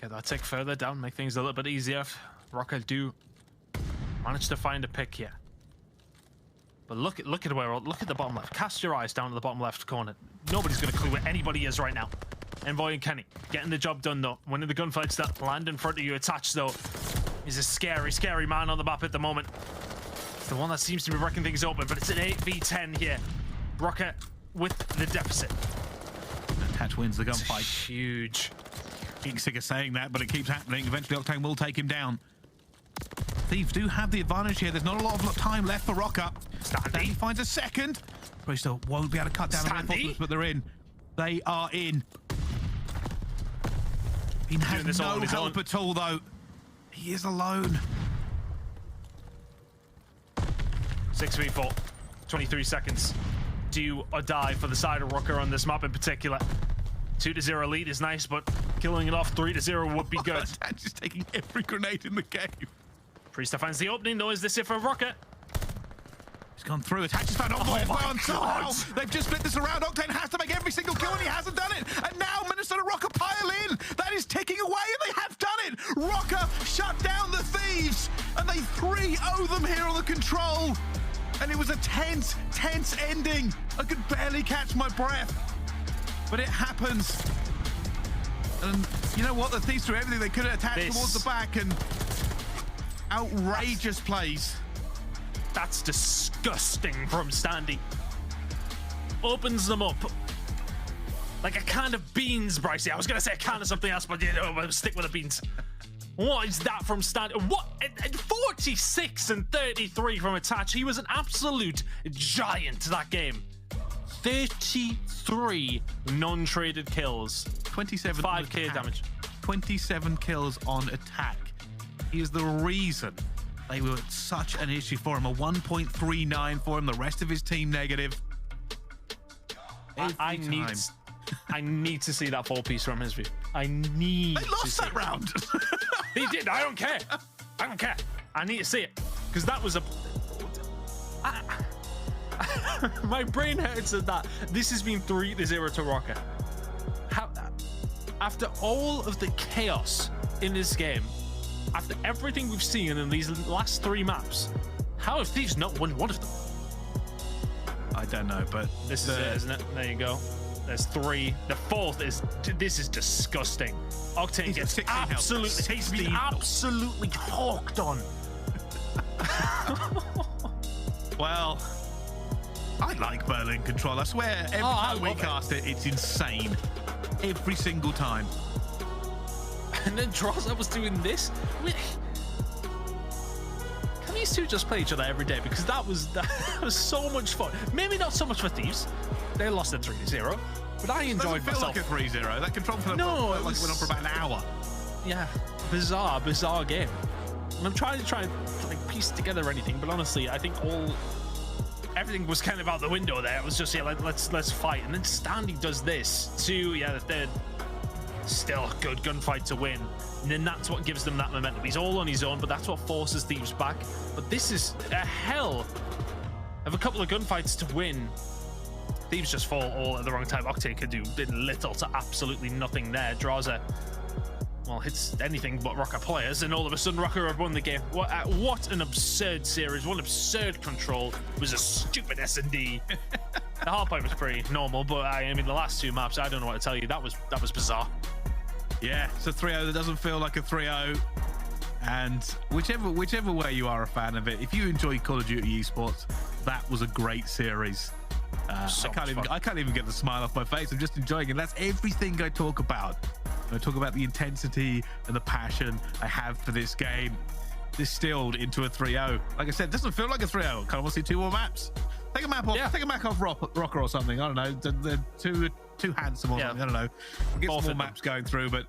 Get that tick further down, make things a little bit easier. Røkkr do manage to find a pick here. But look at the bottom left. Cast your eyes down to the bottom left corner. Nobody's going to clue where anybody is right now. Envoy and Kenny getting the job done though. Winning the gunfights that land in front of you. Attached though. He's a scary, scary man on the map at the moment. It's the one that seems to be wrecking things open, but it's an 8v10 here. Røkkr with the deficit. Attach wins the gunfight. It's huge. Getting sick of saying that, but it keeps happening. Eventually Octane will take him down. Thieves do have the advantage here. There's not a lot of time left for Røkkr. Standy finds a second. Priestahh won't be able to cut down the reinforcements, but they're in. They are in. He has no help at all, though. He is alone. 6v4. 23 seconds. Do or die for the side of Røkkr on this map in particular. 2-0 lead is nice, but killing it off 3-0 would be good. That's just taking every grenade in the game. Priestahh finds the opening, though. Is this it for Røkkr? He's gone through. Attaches found Octane as well, and somehow they've just split this around. Octane has to make every single kill, and he hasn't done it. And now Minnesota Røkkr pile in. That is ticking away, and they have done it. Røkkr shut down the Thieves, and they 3-0 them here on the control. And it was a tense ending. I could barely catch my breath. But it happens. And you know what? The Thieves threw everything they could have attached towards the back, and outrageous plays. That's disgusting from Standy. Opens them up like a can of beans, Brycey. I was going to say a can of something else, but you know, I'll stick with the beans. What is that from Standy? What? 46 and 33 from Attach. He was an absolute giant that game. 33 non-traded kills. 27 5k damage. 27 kills on Attack. He is the reason they were such an issue for him. A 1.39 for him. The rest of his team negative. I need to see that 4-piece from his view. I need. They lost that round. They did. I don't care. I don't care. I need to see it because that was a. My brain hurts at that. This has been 3-0 to Røkkr. How, after all of the chaos in this game, after everything we've seen in these last 3 maps, how have Thieves not won one of them? I don't know, but this is it, isn't it? There you go. There's 3. The 4th is. This is disgusting. Octane gets absolutely. He's been absolutely hawked on. Well, I like Berlin Control. I swear, every time we cast it, it's insane. Every single time. And then Droza was doing this. Can these two just play each other every day? Because that was so much fun. Maybe not so much for Thieves. They lost at 3-0. But I enjoyed myself. It doesn't feel like a 3-0. That Control for them went on for about an hour. Yeah, bizarre game. And I'm trying to like piece together anything, but honestly, I think everything was kind of out the window there. It was just let's fight, and then Standy does this too. Yeah, the third, still a good gunfight to win, and then that's what gives them that momentum. He's all on his own, but that's what forces Thieves back. But this is a hell of a couple of gunfights to win. Thieves just fall all at the wrong time. Octane did little to absolutely nothing there. Droza, well, hits anything but Røkkr players, and all of a sudden Røkkr have won the game. What an absurd series, what absurd control. It was a stupid S&D. The Hardpoint was pretty normal, but I mean the last 2 maps, I don't know what to tell you. That was bizarre. Yeah, it's a 3-0 that doesn't feel like a 3-0. And whichever way you are a fan of it, if you enjoy Call of Duty esports, that was a great series. I can't even get the smile off my face. I'm just enjoying it. That's everything I talk about. I talk about the intensity and the passion I have for this game, distilled into a 3-0. Like I said, it doesn't feel like a 3-0. Kind of want to see 2 more maps. Take a map off. Yeah. Take a map off Røkkr or something. I don't know. They're too handsome or something. I don't know. We'll get some more maps going through, but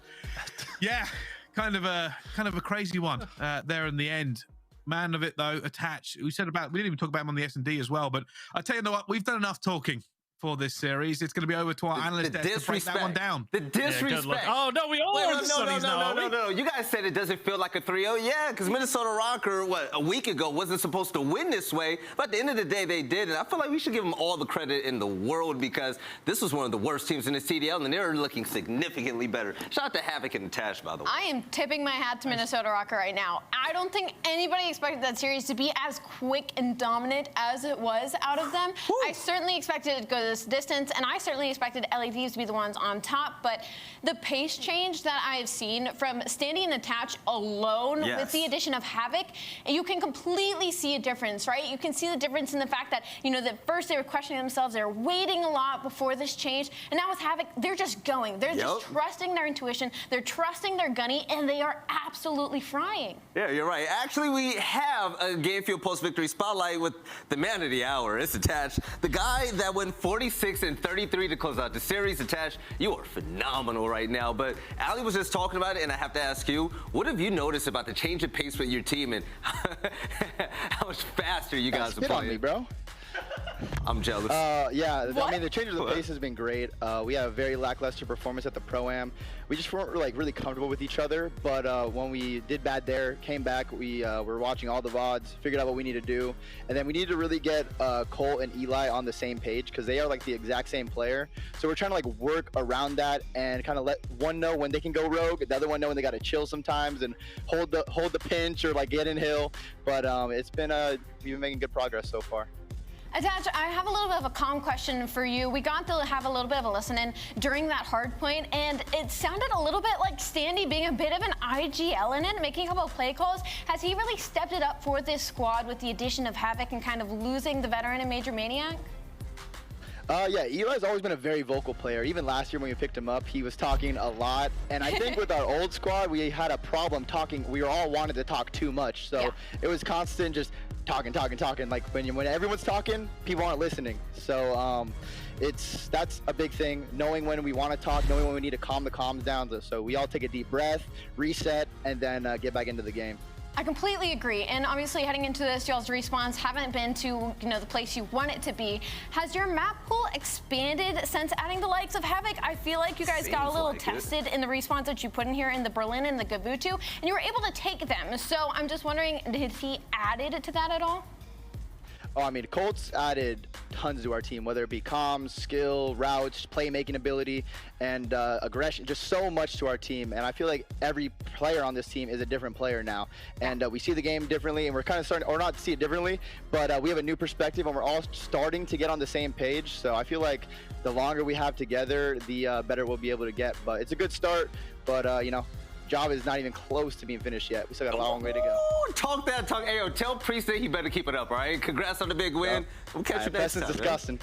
yeah, kind of a crazy one there in the end. Man of it though, Attach. We didn't even talk about him on the S&D as well, but I tell you what, we've done enough talking for this series. It's going to be over to our analyst desk to break that one down. The disrespect. Oh, no, we all are the Sunnies now. No. You guys said it doesn't feel like a 3-0. Yeah, because Minnesota Røkkr, a week ago, wasn't supposed to win this way. But at the end of the day, they did. And I feel like we should give them all the credit in the world because this was one of the worst teams in the CDL, and they're looking significantly better. Shout out to Havok and Attach, by the way. I am tipping my hat to Minnesota Røkkr right now. I don't think anybody expected that series to be as quick and dominant as it was out of them. Woo. I certainly expected it to go this distance, and I certainly expected Thieves to be the ones on top, but the pace change that I've seen from Standy and Attach alone with the addition of Havok, you can completely see a difference, right? You can see the difference in the fact that, that first they were questioning themselves, they were waiting a lot before this change, and now with Havok, they're just going. They're just trusting their intuition, they're trusting their gunny, and they are absolutely frying. Yeah, you're right. Actually, we have a Game Fuel post-victory spotlight with the man of the hour. It's Attach. The guy that went 46 and 33 to close out the series. Attach, you are phenomenal right now. But Ali was just talking about it, and I have to ask you, what have you noticed about the change of pace with your team and how much faster you guys are playing? On me, bro. I'm jealous. Yeah, I mean, the change of the pace has been great. We had a very lackluster performance at the Pro-Am. We just weren't really comfortable with each other, but when we did bad there, came back, we were watching all the VODs, figured out what we need to do, and then we need to really get Cole and Eli on the same page because they are like the exact same player. So we're trying to work around that and kind of let one know when they can go rogue, the other one know when they got to chill sometimes and hold the pinch or get in hill. But it's been we've been making good progress so far. Attach, I have a little bit of a calm question for you. We got to have a little bit of a listen in during that hard point, and it sounded a little bit like Standy being a bit of an IGL in it, making a couple of play calls. Has he really stepped it up for this squad with the addition of Havok and kind of losing the veteran and Major Maniac? Yeah, Eli's always been a very vocal player. Even last year when we picked him up, he was talking a lot. And I think with our old squad, we had a problem talking. We all wanted to talk too much. So it was constant just talking. Like when everyone's talking, people aren't listening. So that's a big thing. Knowing when we want to talk, knowing when we need to calm the comms down. So we all take a deep breath, reset, and then get back into the game. I completely agree, and obviously heading into this, y'all's respawns haven't been to the place you want it to be. Has your map pool expanded since adding the likes of Havok? I feel like you guys got a little tested in the respawns that you put in here in the Berlin and the Gavutu, and you were able to take them. So I'm just wondering, did he added to that at all? Oh, I mean, Colt's added tons to our team, whether it be comms, skill, routes, playmaking ability, and aggression, just so much to our team. And I feel like every player on this team is a different player now. And we see the game differently, and we're kind of starting, or not to see it differently, but we have a new perspective, and we're all starting to get on the same page. So I feel like the longer we have together, the better we'll be able to get. But it's a good start, but, job is not even close to being finished yet. We still got a long way to go. Talk that talk. Hey, yo, tell Priestahh he better keep it up, all right? Congrats on the big win. We'll catch you next time. Disgusting.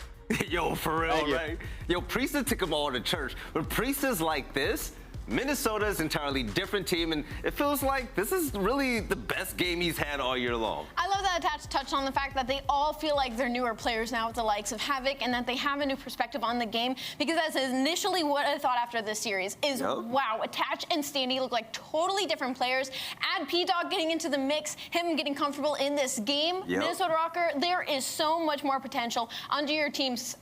Yo, for real, right? Yo, Priestahh took them all to church. When Priestahh's like this, Minnesota is an entirely different team, and it feels like this is really the best game he's had all year long. I love that Attach touched on the fact that they all feel like they're newer players now with the likes of Havok, and that they have a new perspective on the game, because that's initially what I thought after this series is, wow, Attach and Standy look like totally different players. Add P-Dog getting into the mix, him getting comfortable in this game. Minnesota Røkkr, there is so much more potential under your team's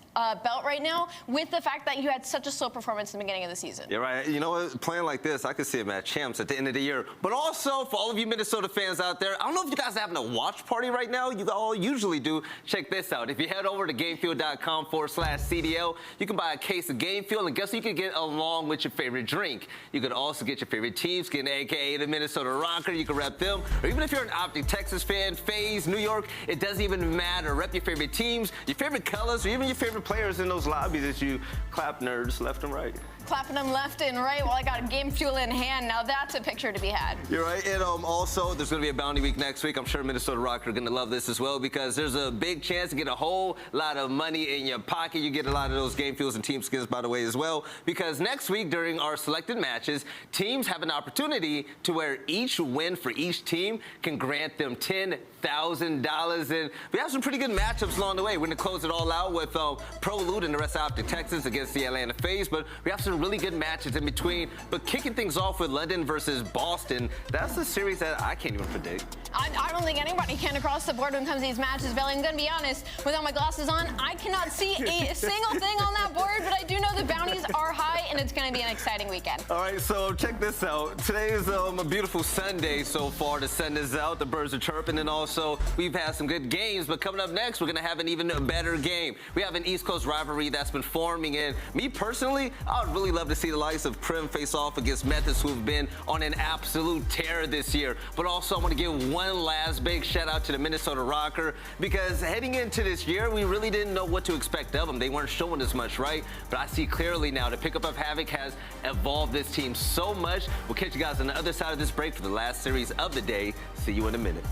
belt right now, with the fact that you had such a slow performance in the beginning of the season. You're right. You know what? Playing like this, I could see him at champs at the end of the year. But also, for all of you Minnesota fans out there, I don't know if you guys are having a watch party right now. You all usually do. Check this out. If you head over to gamefuel.com/CDL, you can buy a case of Game Fuel, and guess what you can get along with your favorite drink? You can also get your favorite teams, get an AKA the Minnesota Røkkr. You can rep them. Or even if you're an OpTic Texas fan, FaZe, New York, it doesn't even matter. Rep your favorite teams, your favorite colors, or even your favorite favorite players in those lobbies that you clap nerds left and right? Clapping them left and right while I got a game fuel in hand. Now that's a picture to be had. You're right. And also, there's going to be a bounty week next week. I'm sure Minnesota Røkkr are going to love this as well because there's a big chance to get a whole lot of money in your pocket. You get a lot of those game fuels and team skins, by the way, as well. Because next week, during our selected matches, teams have an opportunity to where each win for each team can grant them $10,000. And we have some pretty good matchups along the way. We're going to close it all out with Prolute and the rest of OpTic Texas against the Atlanta FaZe. But we have some really good matches in between. But kicking things off with London versus Boston, that's a series that I can't even predict. I don't think anybody can across the board when it comes to these matches, Billy. I'm going to be honest, without my glasses on, I cannot see a single thing on that board, but I do know the bounties are high, and it's going to be an exciting weekend. All right, so check this out. Today is a beautiful Sunday so far to send us out. The birds are chirping, and also we've had some good games, but coming up next, we're going to have an even better game. We have an East Coast rivalry that's been forming, and me personally, I would really love to see the likes of Prim face off against Methodz, who have been on an absolute tear this year. But also, I want to give one last big shout out to the Minnesota Røkkr, because heading into this year, we really didn't know what to expect of them. They weren't showing as much, right? But I see clearly now the pickup of Havok has evolved this team so much. We'll catch you guys on the other side of this break for the last series of the day. See you in a minute.